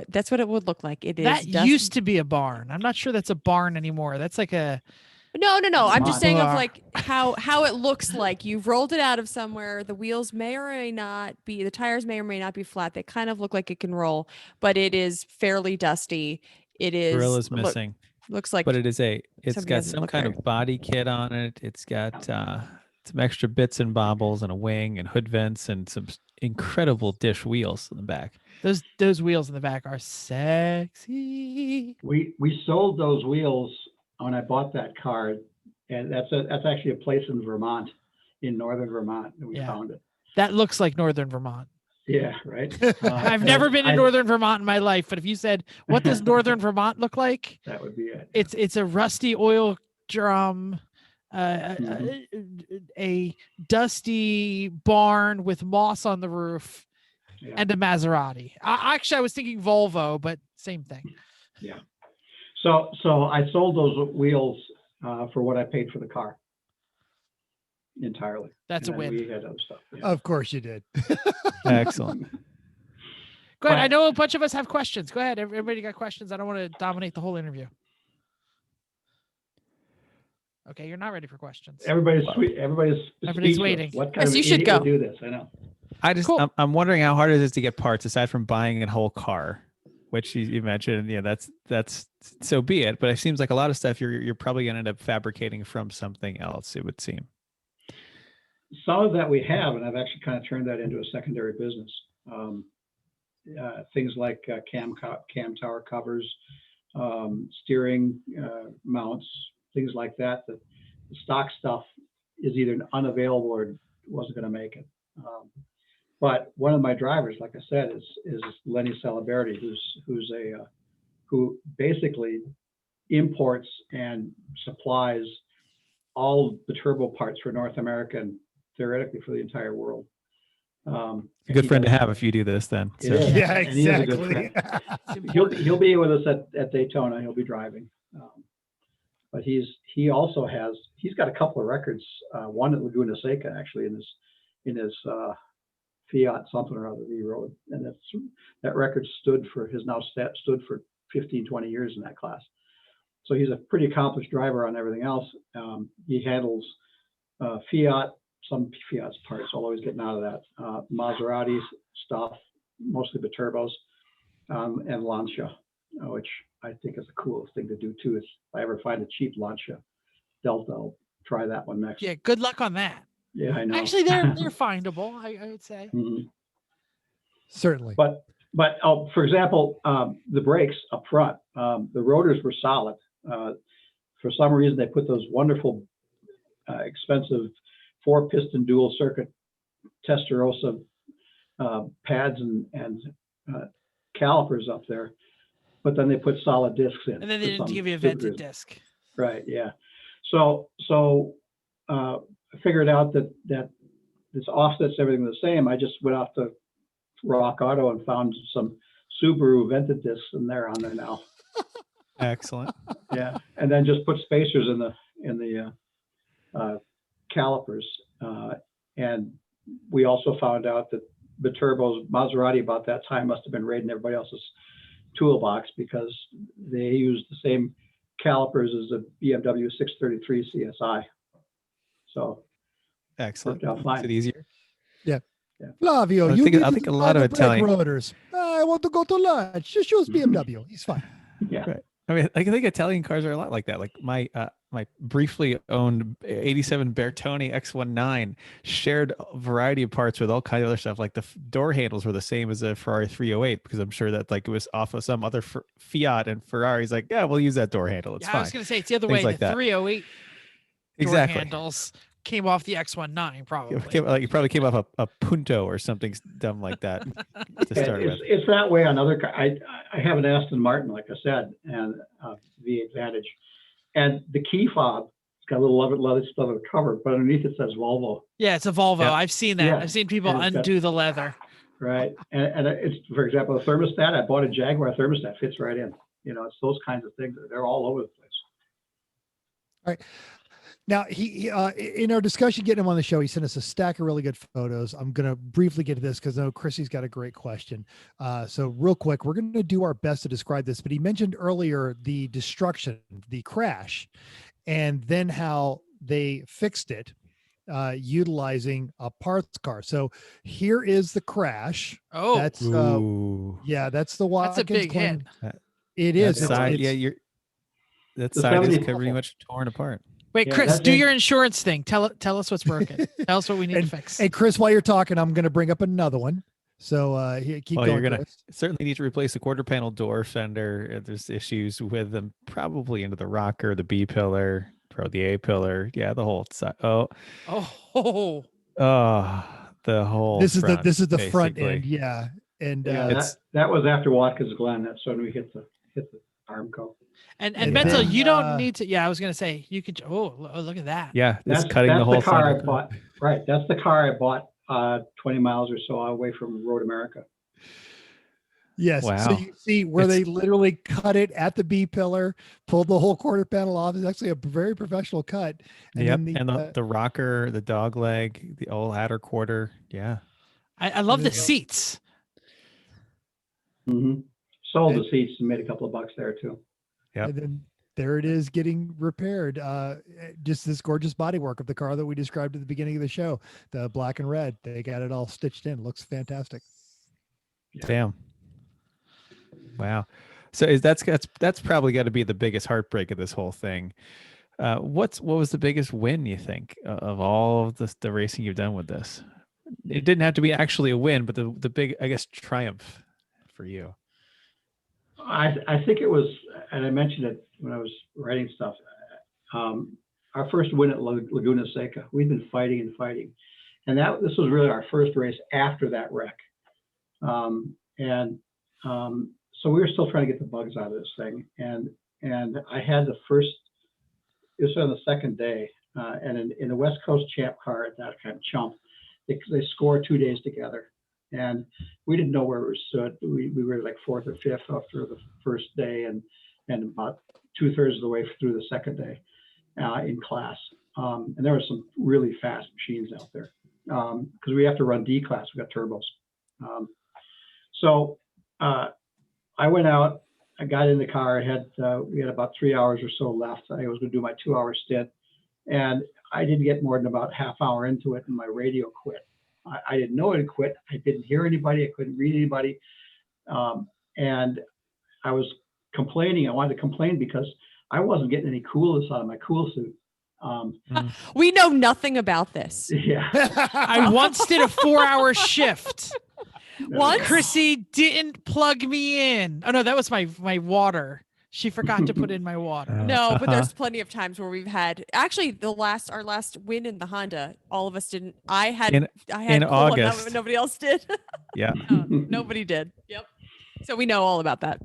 that's what it would look like. It is That used to be a barn. I'm not sure that's a barn anymore. That's like a No. I'm just saying of Bar. like how it looks like. You've rolled it out of somewhere. The wheels may or may not be, the tires may or may not be flat. They kind of look like it can roll, but it is fairly dusty. It is Grill is missing, looks like but it's somebody got doesn't some look kind very- of body kit on it. It's got some extra bits and bobbles and a wing and hood vents and some incredible dish wheels in the back. those wheels in the back are sexy. We sold those wheels when I bought that car, and that's actually a place in Vermont, in northern Vermont, that we Yeah. found it. That looks like Northern Vermont. Yeah, right. I've never been in Northern Vermont in my life, but if you said, what does Northern Vermont look like? That would be it. It's a rusty oil drum, a dusty barn with moss on the roof, Yeah. and a Maserati. Actually, I was thinking Volvo, but same thing. Yeah. So I sold those wheels for what I paid for the car entirely. That's a And then win. We had other stuff. Yeah. Of course you did. Excellent. Go ahead. I But- know a bunch of us have questions. Go ahead. Everybody got questions. I don't want to dominate the whole interview. Okay, you're not ready for questions. Everybody's sweet. Everybody's Everybody's speechless. waiting. What kind Yes, of you should idiot would go. do this? I know. I just Cool. I'm wondering how hard it is to get parts aside from buying a whole car, which you mentioned. Yeah, that's so be it. But it seems like a lot of stuff you're probably going to end up fabricating from something else. It would seem. Some of that we have, and I've actually kind of turned that into a secondary business. Things like cam tower covers, steering mounts, things like that. The stock stuff is either unavailable or wasn't going to make it. But one of my drivers, like I said, is Lenny Celeberti, who basically imports and supplies all the turbo parts for North America and theoretically for the entire world. A good friend to have if you do this, then. It So. is. Yeah, And he is a good exactly. He'll be with us at Daytona. He'll be driving, but he also he's got a couple of records. One at Laguna Seca actually in his Fiat something or other that he rode, and that record stood for 15, 20 years in that class. So he's a pretty accomplished driver on everything else. He handles Fiat, some Fiat's parts, always getting out of that. Maserati stuff, mostly BiTurbos, and Lancia, which I think is the coolest thing to do too. Is if I ever find a cheap Lancia Delta, I'll try that one next. Yeah, good luck on that. Yeah, I know. Actually, they're findable, I would say. Mhm. Certainly. But for example, the brakes up front, the rotors were solid. For some reason, they put those wonderful, expensive 4-piston dual circuit Testarossa pads and calipers up there, but then they put solid discs in. And then they for didn't some give you a stupid vented reason. disc. Right. Yeah. So I figured out that this offsets everything the same. I just went off to Rock Auto and found some Subaru vented discs in there on there now. Excellent. Yeah, and then just put spacers in the calipers. And we also found out that BiTurbo's Maserati about that time must have been raiding everybody else's toolbox because they used the same calipers is a BMW 633 CSI. So Excellent. worked out fine. Makes it easier. Flavio, I you think- need I to think a buy lot of the brake Italian- rotors. I want to go to lunch. Just use BMW. He's fine. Yeah. Right. I mean, I think Italian cars are a lot like that. Like my briefly owned '87 Bertone X19 shared a variety of parts with all kinds of other stuff. Like the door handles were the same as a Ferrari 308 because I'm sure that like it was off of some other Fiat, and Ferrari's like, yeah, we'll use that door handle. It's Yeah, fine. I was going to say it's the other Things way. like The that. 308 door Exactly. handles came off the X19 probably. You probably came off a Punto or something dumb like that to Yeah, start with. it's that way on other cars. I have an Aston Martin, like I said, and the Advantage, and the key fob, it's got a little leather cover, but underneath it says Volvo. Yeah, it's a Volvo. Yeah. I've seen that. Yeah. I've seen people And it's got- undo the leather. Right, and it's, for example, a thermostat. I bought a Jaguar thermostat, fits right in. You know, it's those kinds of things. They're all over the place. Now, he in our discussion getting him on the show, he sent us a stack of really good photos. I'm going to briefly get to this because I know Chrissy's got a great question. So real quick, we're going to do our best to describe this, but he mentioned earlier the destruction, the crash, and then how they fixed it utilizing a parts car. So here is the crash. Oh, That's Ooh. that's the that's Watkins a big claim. hit. It That is. side, It's- that The side is 70 pretty much torn apart. Wait, Yeah, Chris, that's do it. your insurance thing. Tell us what's broken. Tell us what we need to fix. Hey, Chris, while you're talking, I'm going to bring up another one. So keep Oh, going, you're gonna Chris. certainly need to replace the quarter panel door fender. There's issues with them, probably into the rocker, the B pillar, probably the A pillar. Yeah, the whole side. Oh, The whole. This is front, the front basically. end. Yeah. And Yeah, It's- that was after Watkins Glen. That's when we hit the arm coat. and And Mental, then, you don't need to. Yeah, I was gonna say you could. Oh, look at that. Yeah, it's That's cutting the whole car I front. bought. Right, that's the car I bought 20 miles or so away from Road America. yes. So Wow. you see where they literally cut it at the B pillar, pulled the whole quarter panel off. It's actually a very professional cut. And Yep, then and the rocker, the dog leg, the old adder quarter. Yeah. I love the Yeah. seats. Mm-hmm. Sold the seats and made a couple of bucks there too. Yep. and then there it is getting repaired. Just this gorgeous bodywork of the car that we described at the beginning of the show, the black and red. They got it all stitched in. Looks fantastic. Damn. Wow. So that's probably got to be the biggest heartbreak of this whole thing. What was the biggest win you think of all of the racing you've done with this? It didn't have to be actually a win, but the big, I guess, triumph for you. I think it was, and I mentioned it when I was writing stuff. Our first win at Laguna Seca. We've been fighting and fighting, and this was really our first race after that wreck. So we were still trying to get the bugs out of this thing, and I had the first. It was on the second day, and in the West Coast Champcar at that kind of chump, they scored 2 days together. And we didn't know where we stood. We were like fourth or fifth after the first day, and about 2/3 of the way through the second day in class. And there were some really fast machines out there because we have to run D class. We got turbos. So I went out. I got in the car. We had about 3 hours or so left. I was going to do my 2-hour stint, and I didn't get more than about half hour into it, and my radio quit. I didn't know it had quit. I didn't hear anybody. I couldn't read anybody. And I was complaining. I wanted to complain because I wasn't getting any coolness out of my cool suit. We know nothing about this. Yeah. I once did a 4-hour shift. Once? Chrissy didn't plug me in. Oh no, that was my water. She forgot to put in my water. No, but there's plenty of times where we've had actually our last win in the Honda. All of us didn't. I had in cool on that August. one, nobody else did. Yeah. No, nobody did. Yep. So we know all about that.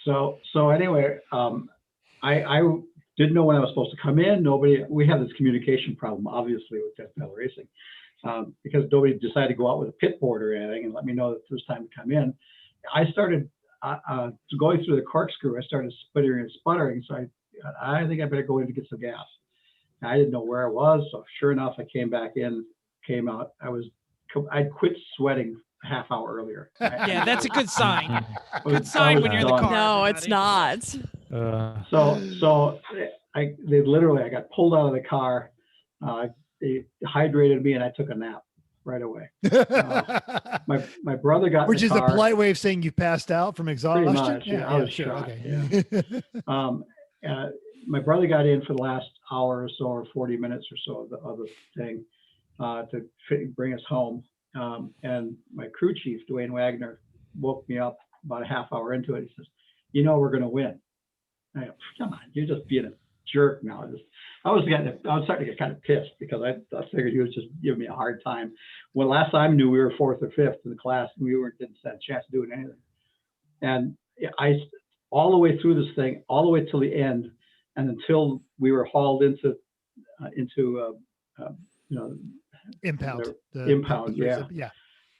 So anyway, I didn't know when I was supposed to come in. We have this communication problem, obviously, with Death Metal Racing, because nobody decided to go out with a pit board or anything and let me know that it was time to come in. I started going through the corkscrew. I started sputtering and sputtering. So I think I better go in to get some gas. I didn't know where I was. So sure enough, I came back in, came out. I'd quit sweating a half hour earlier. Yeah, that's a good sign. I Good was sign when you're in the done. car. No, it's everybody. not. So I got pulled out of the car. They hydrated me, and I took a nap right away. My brother got in Which the is a car. polite way of saying you passed out from exhaustion. Much, yeah, I was sure. shot, Okay. My brother got in for the last hour or so, or 40 minutes or so of the thing to bring us home. And my crew chief, Dwayne Wagner, woke me up about a half hour into it. He says, we're going to win. I go, come on, you're just being a jerk now. I was starting to get kind of pissed because I figured he was just giving me a hard time. When last time I knew we were 4th or 5th in the class, and we didn't have a chance of doing anything. And I, all the way through this thing, all the way till the end, and until we were hauled into Impound. Impound, yeah. Yeah.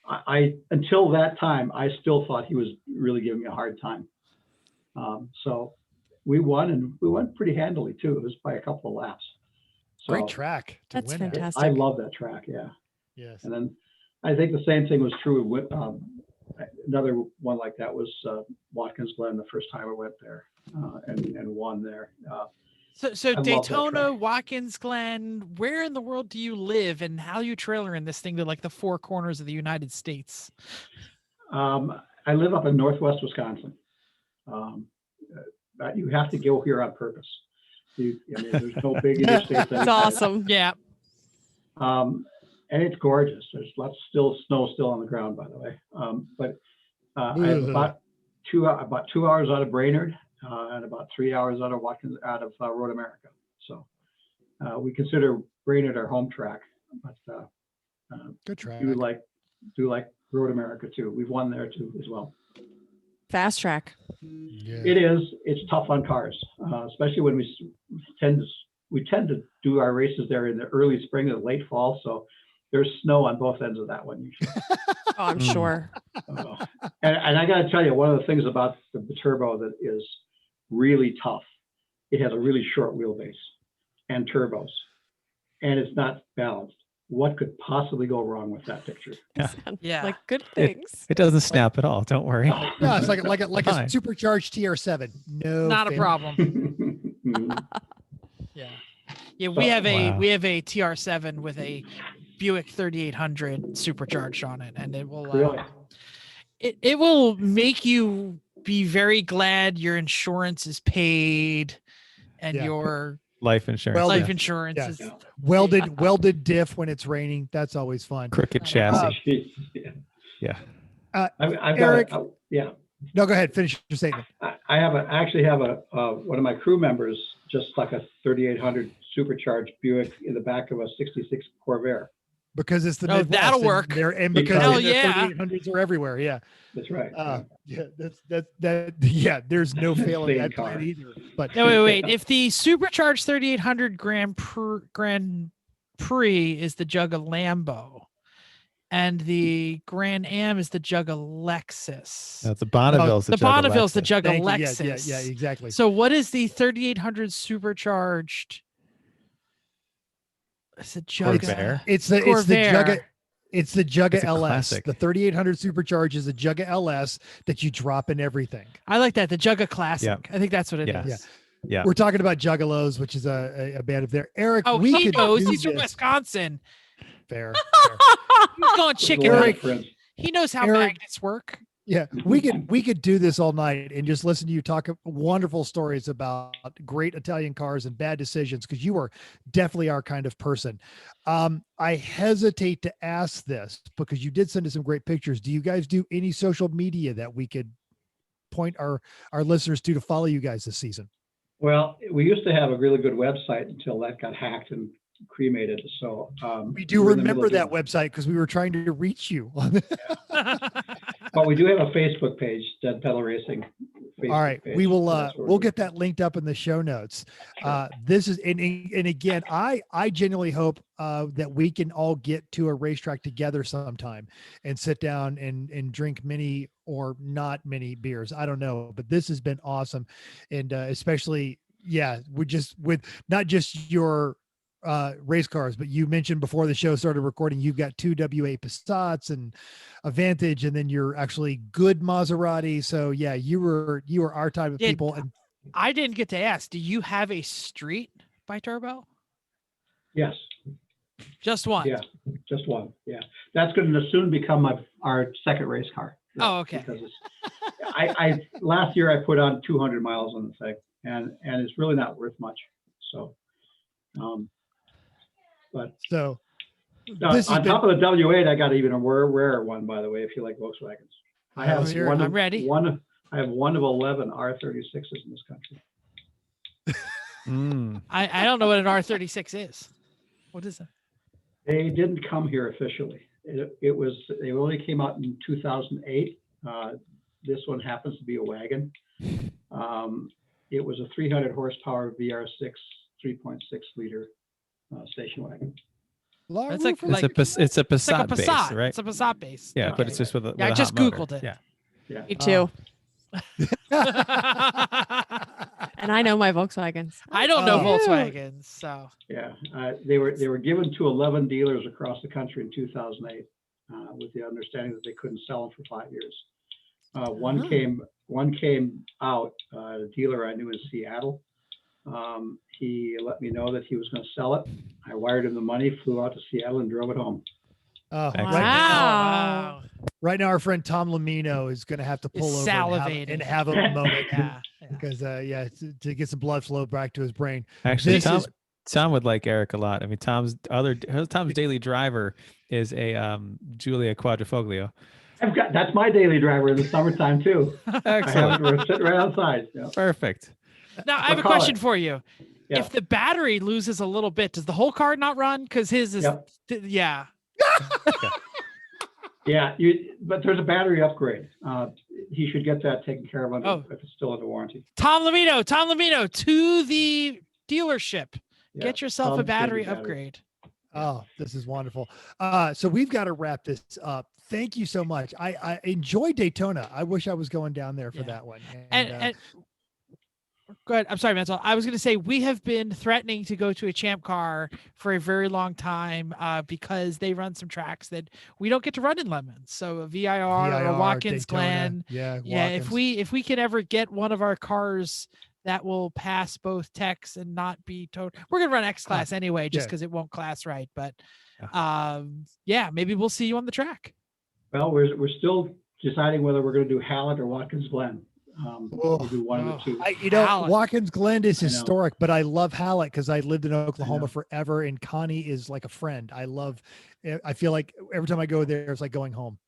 I until that time, I still thought he was really giving me a hard time. So we won, and we won pretty handily too. It was by a couple of laps. So Great track to That's win at. fantastic. I love that track. Yeah. Yes. And then I think the same thing was true with another one like that was Watkins Glen the first time I went there and won there. So love that Daytona, track. Watkins Glen, where in the world do you live, and how you trailering this thing to like the 4 corners of the United States? I live up in Northwest Wisconsin. You have to go here on purpose. There's no big interstates. That's awesome. Yeah. And it's gorgeous. There's lots snow still on the ground, by the way. But I have about 2 hours out of Brainerd and about 3 hours out of Watkins, out of Road America. So we consider Brainerd our home track, but Good track. do like Road America too. We've won there too as well. Fast track. Yeah. It is. It's tough on cars, especially when we tend to do our races there in the early spring or late fall. So there's snow on both ends of that one usually. Oh, I'm sure. And I got to tell you, one of the things about the BiTurbo that is really tough, it has a really short wheelbase and turbos, and it's not balanced. What could possibly go wrong with that picture? Yeah. Like good things. It doesn't snap at all. Don't worry. No, it's like a Fine. supercharged TR7. No, Not a fail. problem. Yeah. Yeah, we have Wow. a TR7 with a Buick 3800 supercharged on it, and it will Really? it will make you be very glad your insurance is paid and Yeah. your Life insurance. Well, life yeah. insurance Yeah. is Welded diff when it's raining. That's always fun. Crooked chassis. Yeah. I've Eric- got yeah. No, go ahead. Finish your statement. I actually have one of my crew members just stuck a 3800 supercharged Buick in the back of a 66 Corvair. Because it's the Oh, Midwest, that'll and work. And because Hell their yeah. 3800s are everywhere. Yeah. That's right. Yeah. Yeah. There's no failing Same that plan car. either. But no wait. If the supercharged 3800 Grand Prix is the Jug of Lambo, and the Grand Am is the Jug of Lexus. No, the Bonneville's The Bonneville's the Lexus. Jug of thank you. Lexus. Yeah, exactly. So what is the 3800 supercharged? It's a Jug. Corvair. It's the Corvair. Jugga. It's the Jugga It's a LS. classic. The 3800 supercharge is a Jugga LS that you drop in everything. I like that. The Jug of Classic. Yeah. I think that's what it is. Yes. Yeah. We're talking about Juggalos, which is a band of there. Eric, Oh, we he could knows. do He's from this. Wisconsin. Fair. He's going chicken. Eric, Eric, he knows how Eric- magnets work. Yeah, we could do this all night and just listen to you talk wonderful stories about great Italian cars and bad decisions, because you are definitely our kind of person. I hesitate to ask this because you did send us some great pictures. Do you guys do any social media that we could point our listeners to follow you guys this season? well, we used to have a really good website until that got hacked and cremated. So We do we're in the middle remember of that doing- website because we were trying to reach you. But we do have a Facebook page, Dead Pedal Racing. Facebook All right, page. we will. That's where We'll we- get that linked up in the show notes. Sure. This is, and again, I genuinely hope that we can all get to a racetrack together sometime and sit down and drink many or not many beers. I don't know, but this has been awesome, and especially, yeah, with not just your race cars, but you mentioned before the show started recording, you've got 2 W8 Passats and a Vantage, and then you're actually good Maserati. So yeah, you were our type of Yeah, people. And I didn't get to ask. Do you have a street BiTurbo? Yes. Just one. Yeah, just one. Yeah, that's going to soon become our second race car. Oh, okay. Because I last year I put on 200 miles on the thing, and it's really not worth much. So, but So on top of the W8, I got even a rarer one, by the way. If you like Volkswagens, I have one. I'm ready. I have one of 11 R36s in this country. I don't know what an R36 is. What is that? They didn't come here officially. They only came out in 2008. This one happens to be a wagon. It was a 300 horsepower VR6 3.6 liter station wagon. It's it's a Passat, like a Passat base, right? It's a Passat base. Yeah, but it's just with a I just Googled it. Yeah. Me too. Oh. And I know my Volkswagens. I don't know Oh. Volkswagens, so Yeah, they were given to 11 dealers across the country in 2008, with the understanding that they couldn't sell them for 5 years. One came out. A dealer I knew in Seattle. He let me know that he was going to sell it. I wired him the money, flew out to Seattle, and drove it home. Oh, Excellent. Wow. right now, our friend Tom Lamino is going to have to pull over salivating. and have a moment yeah. because, to get some blood flow back to his brain. Actually, This Tom would like Eric a lot. I mean, Tom's daily driver is a Giulia Quadrifoglio. That's my daily driver in the summertime too. Excellent. We're sitting right outside. Yeah. Perfect. Now I have a call question it. for you. Yeah. If the battery loses a little bit, does the whole car not run? Because his is Yep. yeah. Yeah, but there's a battery upgrade. He should get that taken care of if it's still under warranty. Tom Lamino, to the dealership. Yeah. Get yourself Tom's a gonna battery do upgrade. Oh, this is wonderful. So we've got to wrap this up. Thank you so much. I enjoyed Daytona. I wish I was going down there for Yeah. that one. And go ahead. I'm sorry, Mental. I was going to say we have been threatening to go to a Champcar for a very long time because they run some tracks that we don't get to run in Lemons. So a VIR or a Watkins Daytona, Glen. Yeah. Yeah, Watkins. if we can ever get one of our cars that will pass both techs and not be towed, we're gonna run X class anyway, just yeah. because it won't class right. But maybe we'll see you on the track. Well, we're still deciding whether we're going to do Halland or Watkins Glen. We'll do one of the two. Halland. Watkins Glen is I know. historic, but I love Halland because I lived in I Oklahoma know. forever, and Connie is like a friend. I feel like every time I go there, it's like going home.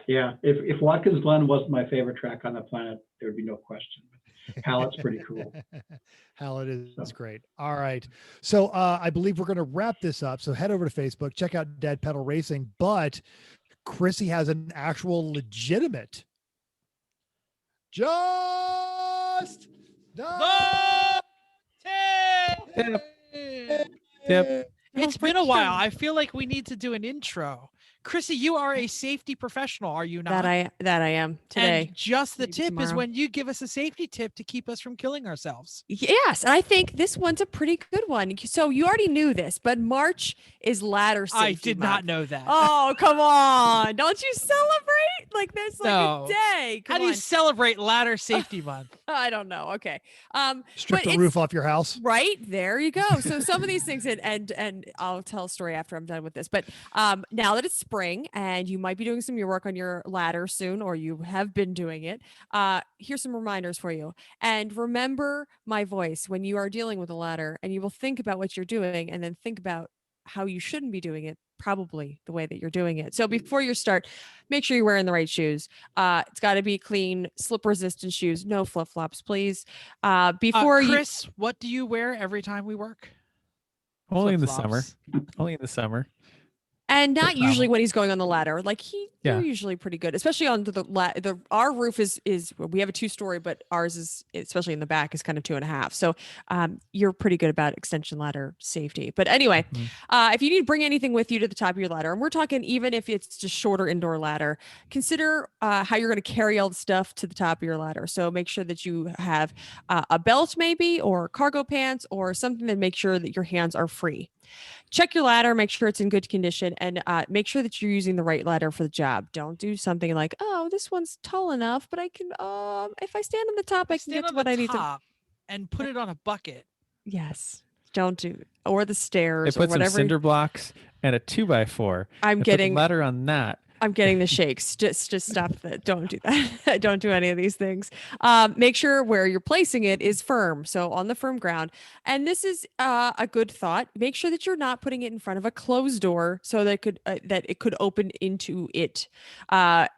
Yeah, if Watkins Glen wasn't my favorite track on the planet, there would be no question. Hallett's pretty cool. Halland is So. great. All right. So I believe we're going to wrap this up. So head over to Facebook, check out Dad Pedal Racing, but Chrissy has an actual legitimate just the Tip. It's been a while. I feel like we need to do an intro. Chrissy, you are a safety professional, are you not? That I am today. And just the Maybe tip is tomorrow. when you give us a safety tip to keep us from killing ourselves. Yes, and I think this one's a pretty good one. So you already knew this, but March is ladder safety. I did not month. know that. Oh, come on. Don't you celebrate? Like there's like No. a day. How Come do you on. celebrate ladder safety month? I don't know. Okay. strip but the it's- roof off your house. Right there you go. So some of these things, and I'll tell a story after I'm done with this. But now that it's spring and you might be doing some of your work on your ladder soon, or you have been doing it, here's some reminders for you. And remember my voice when you are dealing with a ladder, and you will think about what you're doing, and then think about how you shouldn't be doing it, probably the way that you're doing it. So before you start, make sure you're wearing the right shoes. It's got to be clean, slip resistant shoes, no flip flops, please. Before Chris, what do you wear every time we work? Only in the summer. Flip-flops. Only in the summer. And not No usually problem. when he's going on the ladder. Like Yeah. they're usually pretty good, especially on our roof is we have a 2-story, but ours is, especially in the back, is kind of 2.5. So you're pretty good about extension ladder safety. But anyway, if you need to bring anything with you to the top of your ladder, and we're talking even if it's just shorter indoor ladder, consider how you're going to carry all the stuff to the top of your ladder. So make sure that you have a belt maybe, or cargo pants, or something that makes sure that your hands are free. Check your ladder, make sure it's in good condition, and make sure that you're using the right ladder for the job. Don't do something like, oh, this one's tall enough, but I can, if I stand on the top, I can get to what I need to. and put it on a bucket. Yes. Don't do or the They stairs or put some whatever. cinder blocks and a 2x4. I'm and getting put the ladder on that. I'm getting the shakes. Just stop that. Don't do that. Don't do any of these things. Make sure where you're placing it is firm. So on the firm ground. And this is a good thought. Make sure that you're not putting it in front of a closed door so that it could open into it.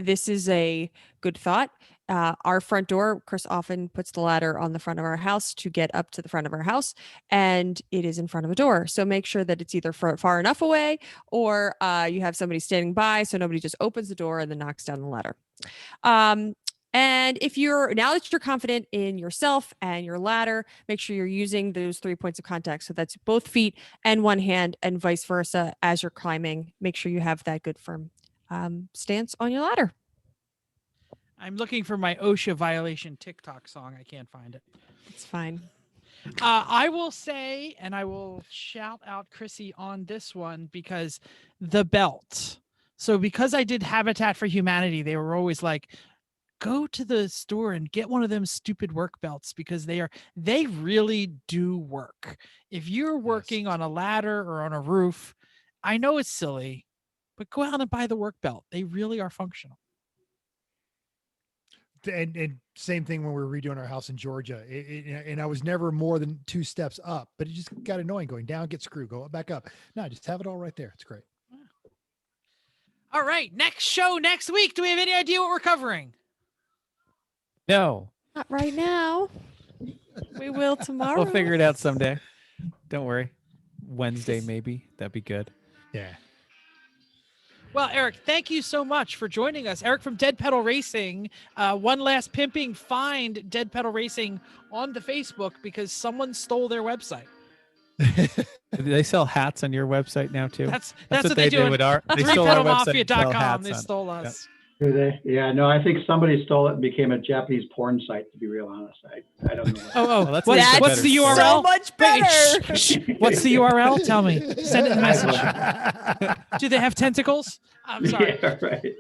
This is a good thought. Our front door, Chris often puts the ladder on the front of our house to get up to the front of our house, and it is in front of a door. So make sure that it's either far enough away or you have somebody standing by so nobody just opens the door and then knocks down the ladder. And now that you're confident in yourself and your ladder, make sure you're using those 3 points of contact. So that's both feet and one hand and vice versa as you're climbing. Make sure you have that good firm stance on your ladder. I'm looking for my OSHA violation TikTok song. I can't find it. It's fine. I will say, and I will shout out Chrissy on this one because the belt. So because I did Habitat for Humanity, they were always like, go to the store and get one of them stupid work belts because they really do work. If you're working on a ladder or on a roof, I know it's silly, but go out and buy the work belt. They really are functional. And same thing when we were redoing our house in Georgia. And I was never more than 2 steps up, but it just got annoying going down, get screwed, go back up. No, just have it all right there. It's great. All right. Next show next week. Do we have any idea what we're covering? No. Not right now. We will tomorrow. We'll figure it out someday. Don't worry. Wednesday, maybe. That'd be good. Yeah. Well, Eric, thank you so much for joining us. Eric from Dead Pedal Racing. One last pimping, find Dead Pedal Racing on the Facebook because someone stole their website. Do they sell hats on your website now too? That's what they do. did with our. They stole our website and sell ThreePedalMafia.com. hats They on it. stole us. Do they? Yeah, no, I think somebody stole it and became a Japanese porn site, to be real honest. I don't know. Oh, Well, that's what's, a what's better the story. URL? So much Wait, better. What's the URL? Tell me. Send it in the message. Do they have tentacles? I'm sorry. Yeah, right.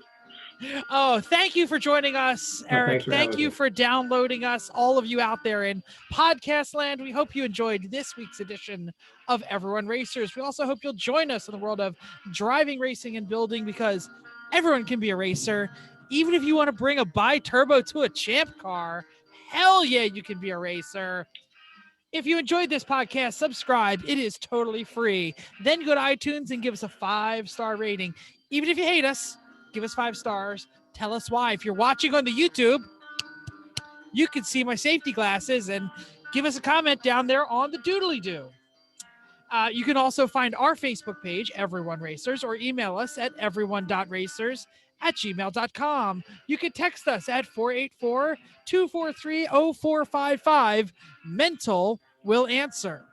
Oh, thank you for joining us, Eric. thanks for Thank having you me. for downloading us, all of you out there in podcast land. We hope you enjoyed this week's edition of Everyone Racers. We also hope you'll join us in the world of driving, racing, and building because everyone can be a racer. Even if you want to bring a BiTurbo to a Champcar, hell yeah, you can be a racer. If you enjoyed this podcast, subscribe. It is totally free. Then go to iTunes and give us a 5-star rating. Even if you hate us, give us 5 stars. Tell us why. If you're watching on the YouTube, you can see my safety glasses and give us a comment down there on the doodly-doo. You can also find our Facebook page, Everyone Racers, or email us at everyone.racers@gmail.com. You can text us at 484-243-0455. Mental will answer.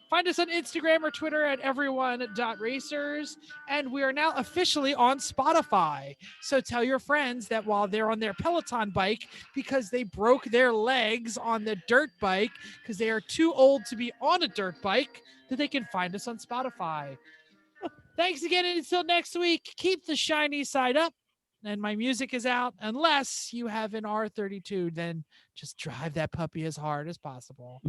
Find us on Instagram or Twitter at everyone.racers. And we are now officially on Spotify. So tell your friends that while they're on their Peloton bike because they broke their legs on the dirt bike because they are too old to be on a dirt bike, that they can find us on Spotify. Thanks again. And until next week, keep the shiny side up. And my music is out. Unless you have an R32, then just drive that puppy as hard as possible.